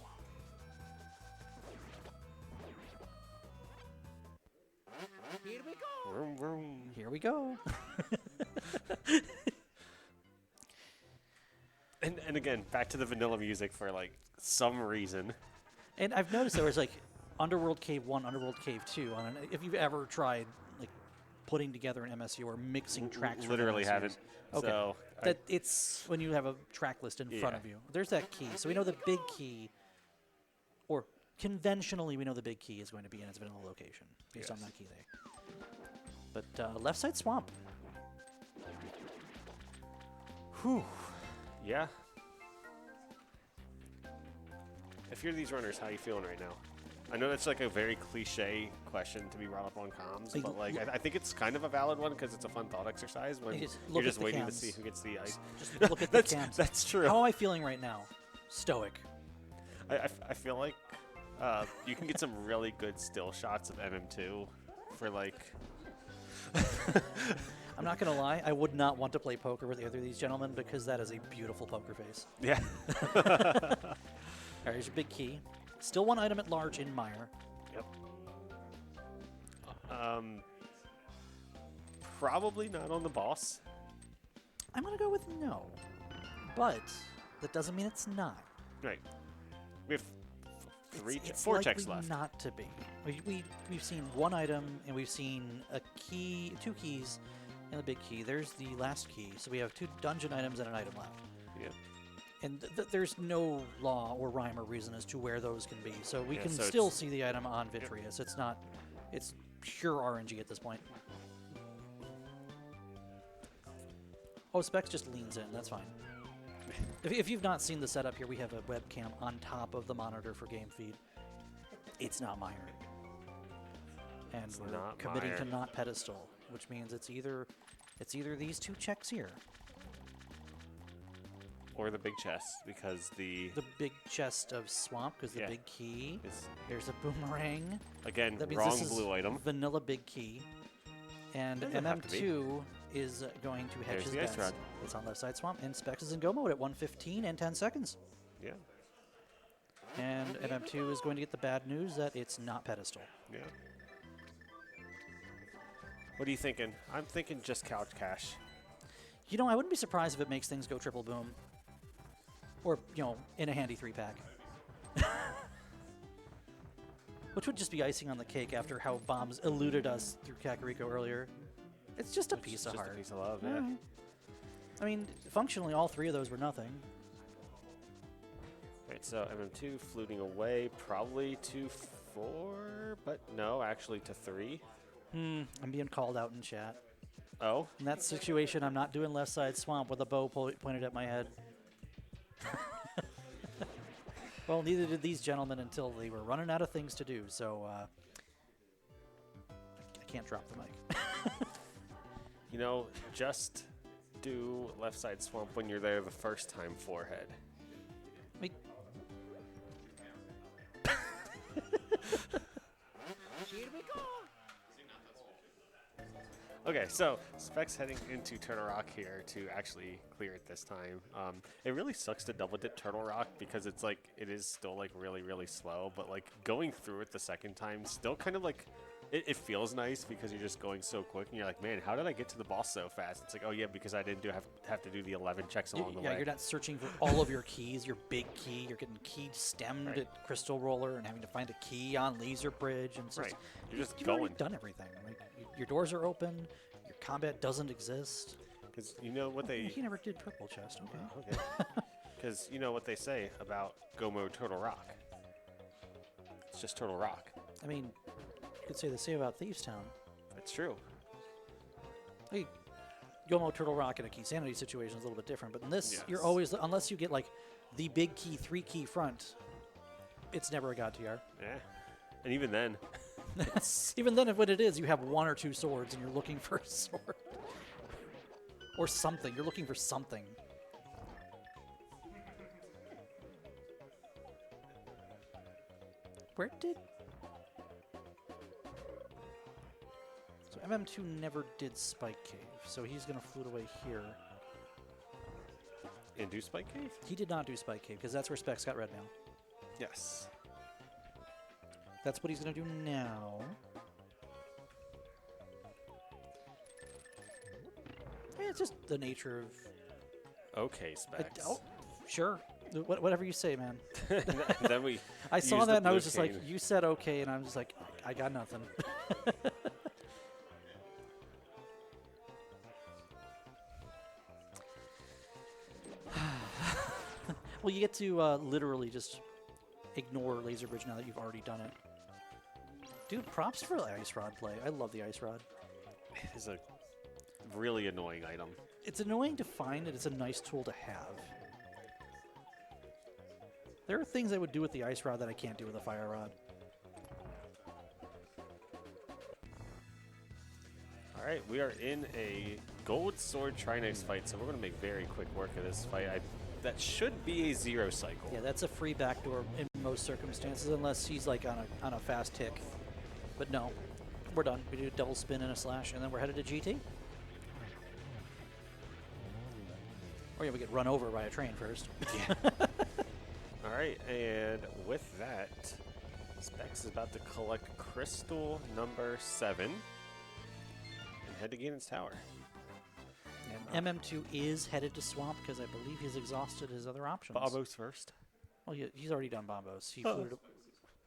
Here we go. Vroom, vroom. here we go. And again, back to the vanilla music for, like, some reason. And I've noticed there was like Underworld Cave 1, Underworld Cave 2. On if you've ever tried like putting together an MSU or mixing tracks, from Literally MSUs. haven't. Okay. So, That it's when you have a track list in front Yeah. of you. There's that key. So we know the big key, or conventionally we know the big key is going to be in its vanilla location based on Yes. that key there. But left side swamp. whew. Yeah. If you're these runners, how are you feeling right now? I know that's like a very cliche question to be brought up on comms, Like, but like I think it's kind of a valid one because it's a fun thought exercise when You just you're look just at the waiting to cams. see who gets the ice. Just look at the cams. That's true. How am I feeling right now? Stoic. I feel like you can get some really good still shots of MM2 for like. I'm not gonna lie. I would not want to play poker with either of these gentlemen because that is a beautiful poker face. Yeah. All right, here's your big key. Still 1 item at large in Mire. Yep. Probably not on the boss. I'm gonna go with no, but that doesn't mean it's not. Right. We have It's 4 checks likely left. not to be. We've seen 1 item and we've seen a key, 2 keys, and the big key. There's the last key. So we have 2 dungeon items and an item left. Yeah. And there's no law or rhyme or reason as to where those can be. So we Yeah, can so still it's- see the item on Vitreous. It's not, it's pure RNG at this point. Oh, Specs just leans in. That's fine. If you've not seen the setup here, we have a webcam on top of the monitor for game feed. It's not Meyer. And It's we're not committing Meyer. to not pedestal, which means it's either these two checks here. Or the big chest, because the Big chest of swamp, because the Yeah. big key. is, There's a boomerang. again, That means wrong this is blue item. vanilla big key. And Doesn't have to be. MM2 is going to hedge There's his the ice bets. rod. It's on left side swamp, and Specs is in go mode at 1:15 and 10 seconds. Yeah, And MM2 is going to get the bad news that it's not pedestal. yeah. What are you thinking? I'm thinking just couch cash. You know, I wouldn't be surprised if it makes things go triple boom. Or, you know, in a handy 3-pack. Which would just be icing on the cake after how bombs eluded us through Kakariko earlier. It's just a Which piece is of just heart. a piece of love, All yeah. right. I mean, functionally, all three of those were nothing. Right, so MM2 fluting away, probably to 4, but no, actually to 3. I'm being called out in chat. Oh, In that situation, I'm not doing left side swamp with a bow pointed at my head. Well, neither did these gentlemen until they were running out of things to do, so I can't drop the mic. you know, just do left side swamp when you're there the first time forehead. Me- Here we go. Okay, so Specs heading into Turtle Rock here to actually clear it this time. It really sucks to double dip Turtle Rock because it's like, it is still like really, really slow, but like going through it the second time still kind of like, it feels nice because you're just going so quick and you're like, man, how did I get to the boss so fast? It's like, oh yeah, because I didn't have to do the 11 checks along the Yeah, way. you're not searching for all of your keys, your big key. You're getting key stemmed Right. at Crystal Roller and having to find a key on Laser Bridge. And it's Right. just, You're just you've already going. done everything. Like, your doors are open. Your combat doesn't exist. Because you know what they... He never did Purple Chest. Okay. Okay. Because you know what they say about Go Mode Turtle Rock. It's just Turtle Rock. I mean, you could say the same about Thieves Town. That's true. Hey, Gomo Turtle Rock in a Key Sanity situation is a little bit different, but in this, Yes. you're always, unless you get like the big key, 3-key front, it's never a God TR. Yeah. And even then, Even then, if what it is, you have 1 or 2 swords and you're looking for a sword. Or something. You're looking for something. Where did... So MM2 never did Spike Cave, so he's going to flute away here. and do Spike Cave? He did not do Spike Cave, because that's where Specs got red mail. Yes. That's what he's going to do now. Yeah, it's just the nature of... Okay, Specs. Oh, sure. Whatever you say, man. Then we. I saw used that the and I blue was just like, cane. you said okay, and I'm just like, I got nothing. Well, you get to literally just ignore Laser Bridge now that you've already done it. Dude, props for the Ice Rod play. I love the Ice Rod. It is a really annoying item. It's annoying to find, and it's a nice tool to have. There are things I would do with the Ice Rod that I can't do with a Fire Rod. All right, we are in a Gold Sword Trinax fight, so we're going to make very quick work of this fight. That should be a 0 cycle. Yeah, that's a free backdoor in most circumstances, unless he's like on a fast tick. But no, we're done. We do a double spin and a slash, and then we're headed to GT. Or yeah, we get run over by a train first. All right, and with that, Specs is about to collect crystal number 7 and head to Ganon's Tower. And MM2 is headed to Swamp because I believe he's exhausted his other options. Bombos first. Oh, yeah, he's already done Bombos. He Oh. fluted.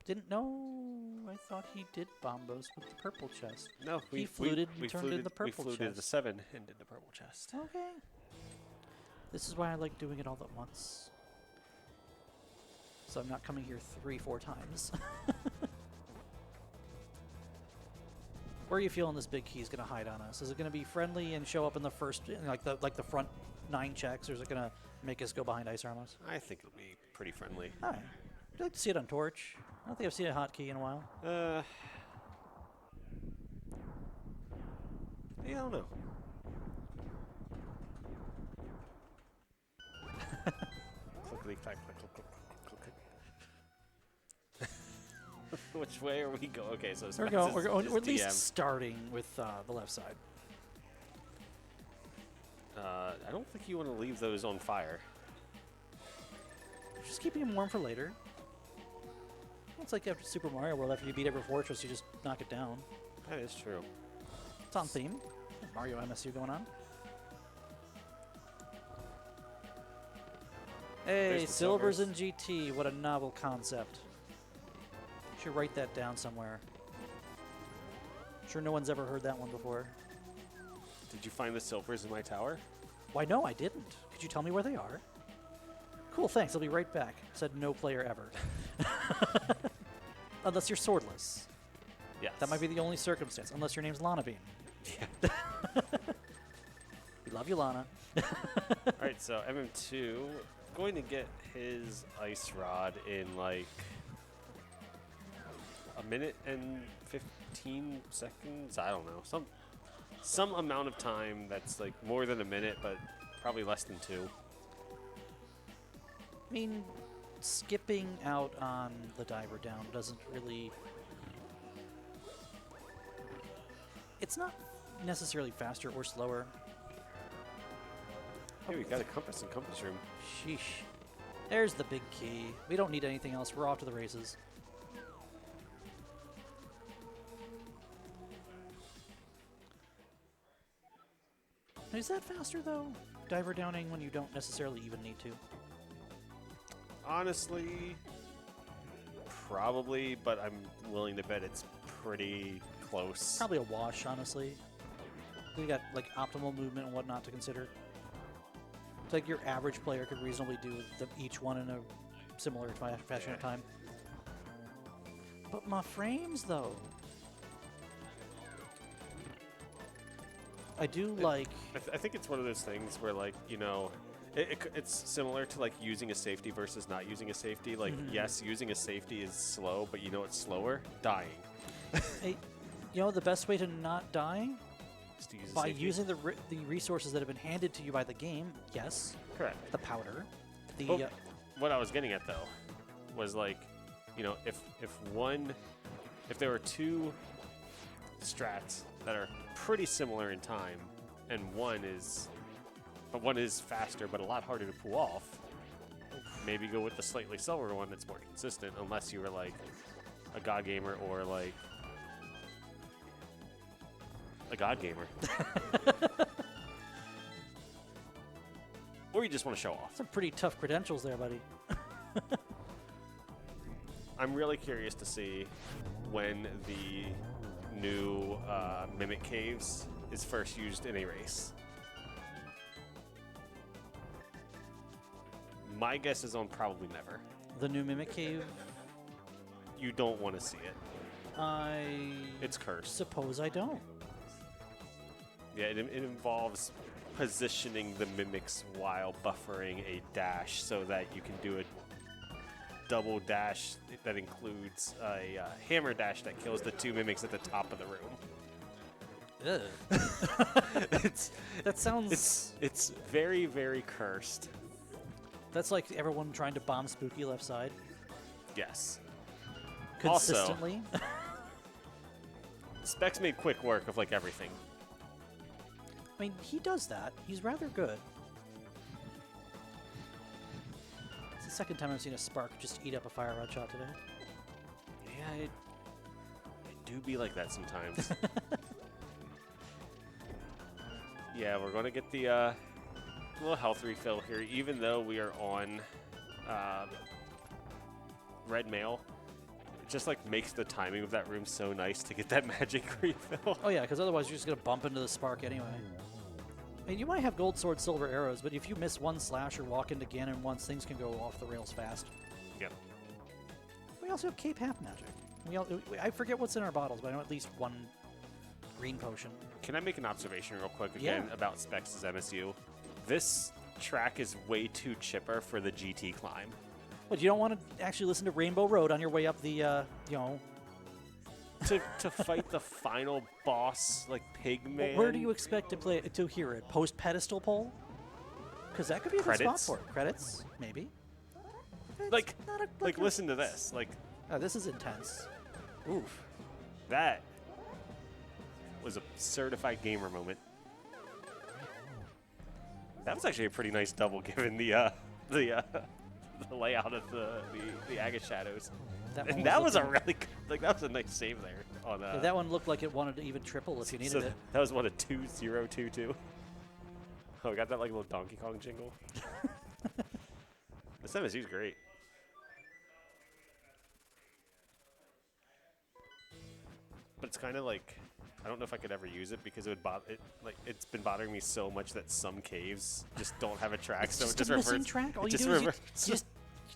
Didn't know. I thought he did Bombos with the purple chest. No, He fluted and turned in the purple We fluted the chest. 7 and did the purple chest. Okay. This is why I like doing it all at once. So I'm not coming here 3-4 times. Where are you feeling this big key is going to hide on us? Is it going to be friendly and show up in the first, like the front 9 checks, or is it going to make us go behind Ice Armos? I think it'll be pretty friendly. All right. I'd like to see it on Torch. I don't think I've seen a hotkey in a while. Yeah, I don't know. Clickety clack, click, click, click, click, click. Which way are we going? Okay, so We're at least starting with the left side. I don't think you want to leave those on fire. Just keeping them warm for later. It's like after Super Mario World, after you beat every fortress, you just knock it down. That is true. It's on theme. Mario MSU going on. Hey, Silvers and GT. What a novel concept. Should write that down somewhere. Sure no one's ever heard that one before. Did you find the silvers in my tower? Why, no, I didn't. Could you tell me where they are? Cool, thanks. I'll be right back. Said no player ever. Unless you're swordless. Yes. That might be the only circumstance, unless your name's Lana Bean. Yeah. We love you, Lana. All right, so MM2 going to get his ice rod in like a minute and 15 seconds. I don't know, some amount of time that's like more than a minute, but probably less than 2. I mean, skipping out on the diver down doesn't really... It's not necessarily faster or slower. Hey, we got a compass in compass room. Sheesh. There's the big key. We don't need anything else. We're off to the races. Is that faster, though? Diver downing when you don't necessarily even need to? Honestly, probably, but I'm willing to bet it's pretty close. Probably a wash, honestly. You got like optimal movement and whatnot to consider. It's like your average player could reasonably do each one in a similar fashion of time. But my frames, though. I do like... I think it's one of those things where, like, you know, it's similar to, like, using a safety versus not using a safety. Like, yes, using a safety is slow, but you know it's slower? Dying. Hey, you know the best way to not die? Is to use a By safety? using the resources that have been handed to you by the game. Yes. Correct. The powder. The Oh, what I was getting at, though, was, like, you know, if there were 2 strats that are pretty similar in time, and one is faster but a lot harder to pull off, maybe go with the slightly slower one that's more consistent, unless you were like a god gamer or like a god gamer. Or you just want to show off. some pretty tough credentials there, buddy. I'm really curious to see when the new Mimic Caves is first used in a race. My guess is on probably never. The new Mimic Cave, You don't want to see it. It's cursed. suppose I don't. Yeah, it involves positioning the mimics while buffering a dash so that you can do a double dash that includes a hammer dash that kills the 2 mimics at the top of the room. That sounds... It's very, very cursed. That's like everyone trying to bomb Spooky left side. Yes. Consistently. Specks made quick work of like everything. I mean, he does that. He's rather good. It's the second time I've seen a Spark just eat up a fire rod shot today. Yeah, it do be like that sometimes. Yeah, we're going to get the little health refill here, even though we are on red mail. It just like makes the timing of that room so nice to get that magic refill. Oh yeah, because otherwise you're just going to bump into the Spark anyway. I mean, you might have gold sword, silver arrows, but if you miss one slash or walk into Ganon once, things can go off the rails fast. Yep. We also have Cape Half Magic. I forget what's in our bottles, but I know at least one green potion. Can I make an observation real quick again about Specks' MSU? This track is way too chipper for the GT climb. But you don't want to actually listen to Rainbow Road on your way up the, you know... to fight the final boss, like Pigman. Where do you expect to hear it? Post pedestal pole? Because that could be a good spot for it. Credits, maybe. Like listen to this. Like, oh, this is intense. Oof. That was a certified gamer moment. That was actually a pretty nice double, given the layout of the Aga Shadows. That was a really good, that was a nice save there. On yeah, that one looked like it wanted to even triple if you needed it. That was a 2-0-2-2. Oh, we got that like little Donkey Kong jingle. This MSU's great. But it's kind of like, I don't know if I could ever use it because it would it's been bothering me so much that some caves just don't have a track, it's so just it just a reverts. missing track. All you just do is reverts. you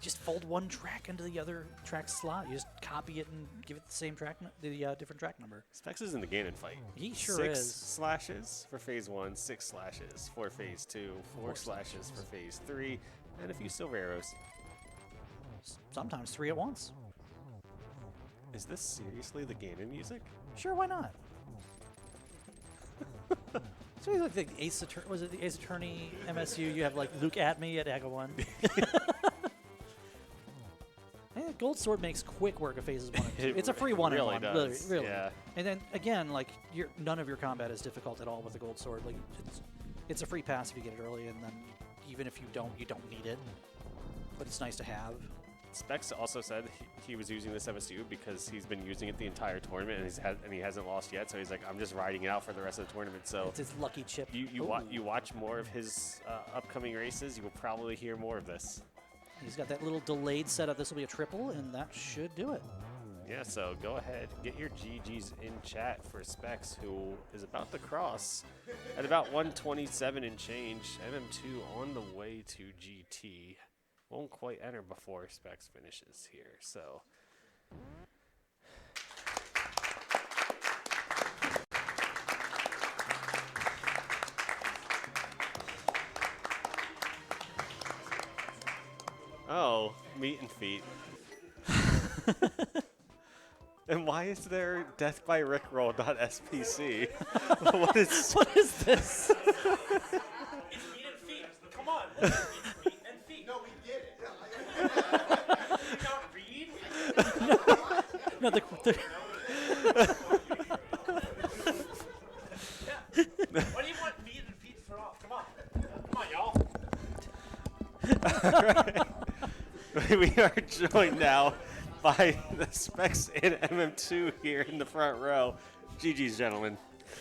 just fold one track into the other track slot. You just copy it and give it the same track, different track number. Specks is in the Ganon fight. He sure 6 is. slashes for phase 1, 6 slashes for phase 2, 4 slashes for phase 3, and a few silver arrows. Sometimes 3 at once. Is this seriously the Ganon music? Sure, why not? So like the Ace Attorney, was it the Ace Attorney MSU? You have like Luke at me at Aga 1. Yeah, Gold Sword makes quick work of phases 1 and 2. It's a free 1 really and 1, does. really. Yeah. And then again, like none of your combat is difficult at all with the Gold Sword. Like it's a free pass if you get it early, and then even if you don't need it. But it's nice to have. Specks also said he was using this MSU because he's been using it the entire tournament and he hasn't lost yet. So he's like, I'm just riding it out for the rest of the tournament. So it's his lucky chip. You watch more of his upcoming races, you will probably hear more of this. He's got that little delayed setup. This will be a triple, and that should do it. Yeah, so go ahead, get your GGs in chat for Specks, who is about to cross at about 127 and change. MM2 on the way to GT. Won't quite enter before Specks finishes here, so. Oh, meat and feet. And why is there Death by Rickroll.spc? What is this? It's meat and feet. Come on. It's meat and feet. No, we get it. You don't read? No, What do you want meat and feet for off? Come on, y'all. We are joined now by the Specks and MM2 here in the front row. GG's, gentlemen.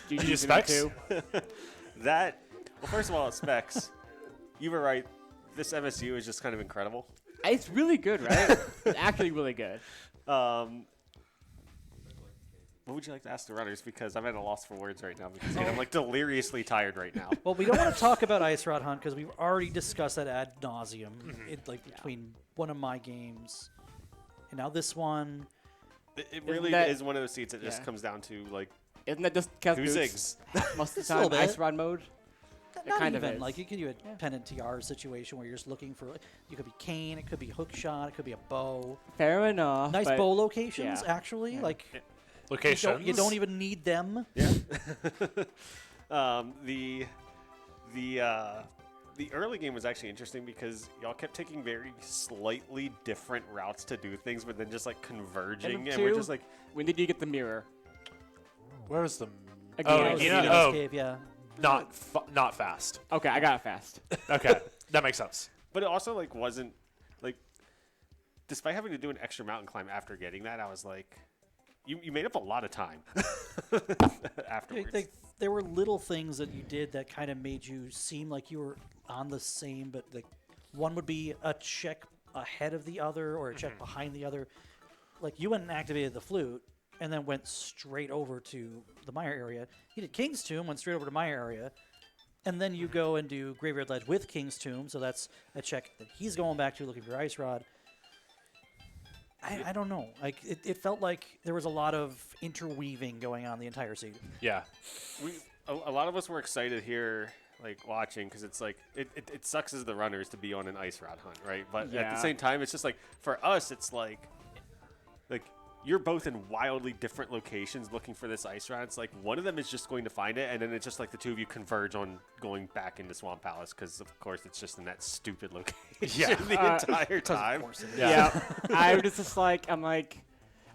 GG's Specks. Well, first of all, Specks, you were right. This MSU is just kind of incredible. It's really good, right? It's actually really good. What would you like to ask the runners? Because I'm at a loss for words right now because I'm like deliriously tired right now. Well, we don't want to talk about Ice Rod Hunt because we've already discussed that ad nauseum. Between one of my games and now this one. It really is one of those seats that just comes down to like. Isn't that just who zigs? Most of the Just a little time, bit. Ice Rod mode. Not kind of even. is. Like you could do a Pendant TR situation where you're just looking for. You could be cane. It could be hook shot. It could be a bow. Fair enough. Nice but bow locations, yeah. actually. Yeah. Like Locations. you don't even need them. Yeah. The early game was actually interesting because y'all kept taking very slightly different routes to do things, but then just like converging, and we're just like, when did you get the mirror? Where was the? Again. Cave, yeah. Not fast. Okay, I got it fast. Okay, that makes sense. but it also like wasn't like, despite having to do an extra mountain climb after getting that, I was like, you made up a lot of time afterwards. There were little things that you did that kind of made you seem like you were on the same, but like one would be a check ahead of the other or a check behind the other. Like you went and activated the flute and then went straight over to the Mire area. You did King's Tomb, went straight over to Mire area. And then you go and do Graveyard Ledge with King's Tomb, so that's a check that he's going back to looking for Ice Rod. I don't know. Like it felt like there was a lot of interweaving going on the entire season. Yeah. A lot of us were excited here, like watching, because it's like it sucks as the runners to be on an ice rod hunt, right? But at the Yeah. same time, it's just like for us, it's like you're both in wildly different locations looking for this ice rod. It's like one of them is just going to find it, and then it's just like the two of you converge on going back into Swamp Palace, because of course it's just in that stupid location Yeah. the entire time. Yeah. I was just like, I'm like,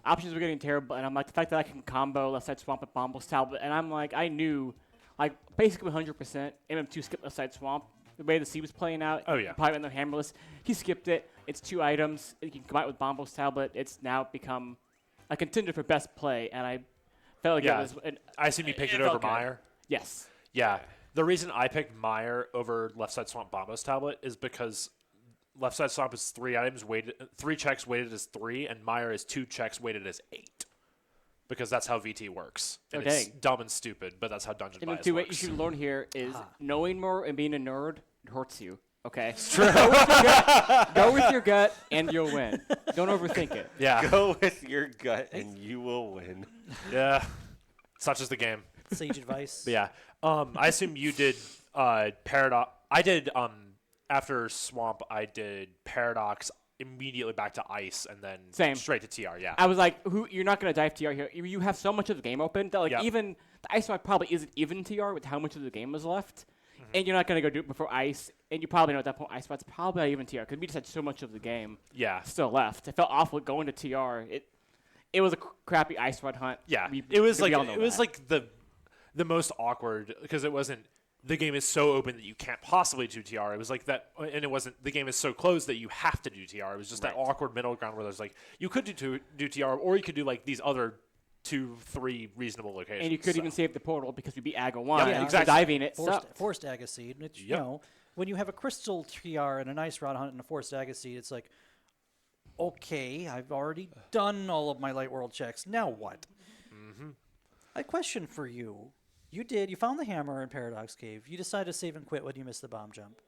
options were getting terrible, and I'm like, the fact that I can combo left side swamp with Bomble's Tablet, and I'm like, I knew, like, basically 100% MM2 skipped left side swamp. The way the seed was playing out, Oh, yeah. probably went no hammerless. He skipped it. It's 2 items. You can combine it with Bomble's Tablet. It's now become a contender for best play, and I felt like Yeah. it was. I assume you picked it felt over good. Meyer. Yes. Yeah. The reason I picked Meyer over Left Side Swamp Bombo's Tablet is because Left Side Swamp is 3 items weighted, 3 checks weighted as 3, and Meyer is 2 checks weighted as 8. Because that's how VT works. And Okay. it's dumb and stupid, but that's how Dungeon Bias MM2, what you works. should learn here is knowing more and being a nerd hurts you. Okay. It's true. Go with your gut, and you'll win. Don't overthink it. Yeah. Go with your gut, and you will win. Yeah. Such is the game. Sage advice. But yeah. I assume you did Paradox. I did after Swamp. I did Paradox immediately back to Ice, and then Same. straight to TR. Yeah. I was like, you're not going to dive TR here. You have so much of the game open that, like, Yep. even the ice map probably isn't even TR with how much of the game is left. And you're not going to go do it before ice. And you probably know at that point, ice spot's probably not even TR because we just had so much of the game Yeah. still left. It felt awful going to TR. It was a crappy ice rod hunt. Yeah. We- It was we like all know it was that. like the most awkward because it wasn't. The game is so open that you can't possibly do TR. It was like that, and it wasn't. The game is so closed that you have to do TR. It was just that awkward middle ground where there's like you could do TR, or you could do like these other 2-3 reasonable locations. And you could so. even save the portal because we'd be Aga 1. Yeah, and exactly. Diving it Forced, sucked. forced Agaseed. Which, you Yep. know, when you have a Crystal TR and a nice rod hunt and a forced Agaseed, it's like, okay, I've already done all of my Light World checks. Now what? A question for you. You found the hammer in Paradox Cave. You decided to save and quit when you missed the bomb jump.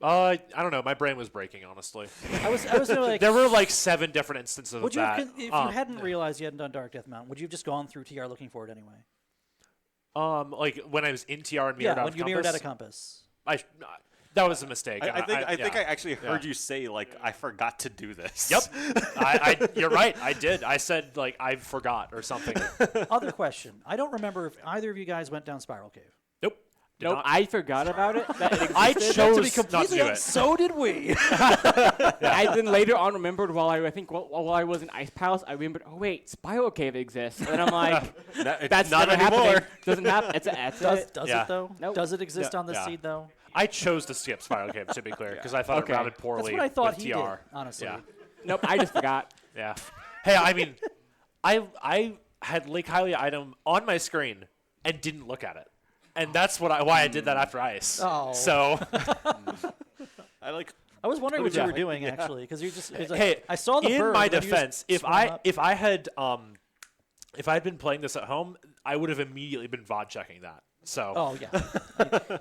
I don't know. My brain was breaking, honestly. I was gonna like. There were like 7 different instances Would of you that. have, if you hadn't realized you hadn't done Dark Death Mountain, would you have just gone through TR looking for it anyway? Like when I was in TR and mirrored Yeah, out when of you compass, mirrored out a compass. that was a mistake. I think I yeah. actually heard you say like I forgot to do this. Yep. You're right. I did. I said like I forgot or something. Other question. I don't remember if either of you guys went down Spiral Cave. Nope. Did Nope, not. I forgot about it. That it I existed. chose To be not to completely do honest, it. so did we. I then later on remembered while I was in Ice Palace, I remembered, oh wait, Spiral Cave exists. And then I'm like, that's not never anymore. happening. Doesn't happen. That's it. Does Yeah. it though? Nope. Does it exist Yeah. on this Yeah. seed though? I chose to skip Spiral Cave to be clear because I thought Okay. it rounded poorly. That's what I thought with he TR. did, honestly. Yeah. Nope, I just forgot. Yeah. Hey, I mean, I had Lake Hylia item on my screen and didn't look at it, and that's why I did that after Ice. Oh. So I like. I was wondering what you Yeah. were doing actually, because you just it's like, hey, I saw the in bird, my but then you just defense, if swam I up. if I had been playing this at home, I would have immediately been VOD checking that. So Oh yeah.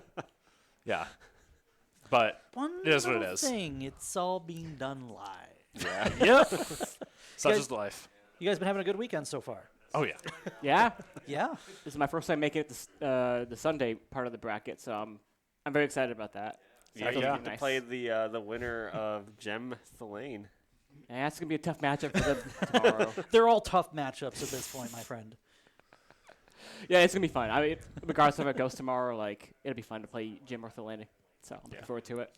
yeah, but One it is what it little is. thing. It's all being done live. Yep. Such guys- is life. You guys been having a good weekend so far? Oh yeah. Yeah, Yeah. this is my first time making it the Sunday part of the bracket, so I'm very excited about that. So Yeah, I you feel get to nice. play the winner of Gem Thelane. Yeah, it's gonna be a tough matchup for them tomorrow. They're all tough matchups at this point, my friend. Yeah, it's gonna be fun. I mean, regardless of how it goes tomorrow, like it'll be fun to play Jim or Thelane. So I'm looking forward to it.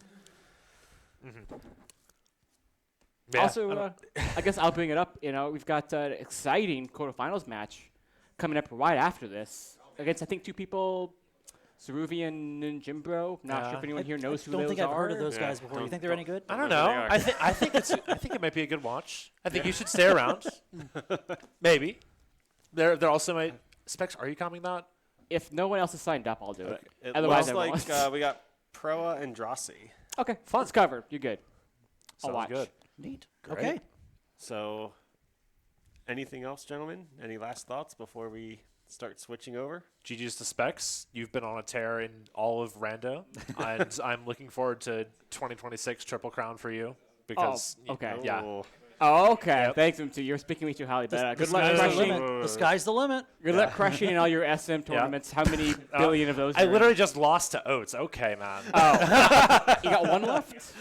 Yeah, Also, I guess I'll bring it up. You know, we've got an exciting quarterfinals match coming up right after this against I think 2 people, Ceruvian and Jimbro. Not sure if anyone here knows who don't those think I've are. heard of those Yeah. guys before. You Don't- think they're any good? I don't know who know. they are. I think it might be a good watch. I think you should stay around. Maybe. They're also my Specs. Are you coming that? If no one else has signed up, I'll do it. It Otherwise, looks I like we got Proa and Drossi. okay, fun. It's covered. You're good. I'll Sounds watch. good. Neat. Great. Okay. So, anything else, gentlemen? Any last thoughts before we start switching over? GG's to Specs. You've been on a tear in all of Rando, and I'm looking forward to 2026 Triple Crown for you because okay. yeah. Oh. Oh, okay. Yep. Thanks, M2. You're speaking me too highly. But, The good luck sky's the crushing. limit. The sky's the limit. Good luck crushing in all your SM tournaments. How many billion of those? I are in? literally just lost to Oates. Okay, man. You got one left.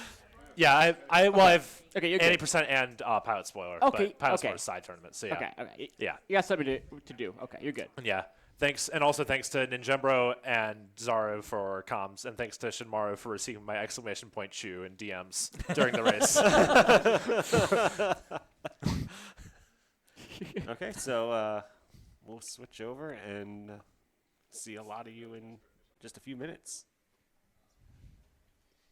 Yeah, I've Okay, you're good. 80% and Pilot Spoiler. Okay, But Pilot okay. Spoiler is side tournament. So yeah. Okay. Yeah. You got something to do. Okay, you're good. Yeah. Thanks, and also thanks to Ninjembro and Zaro for comms, and thanks to Shinmaru for receiving my exclamation point chew in DMs during the race. Okay, so we'll switch over and see a lot of you in just a few minutes.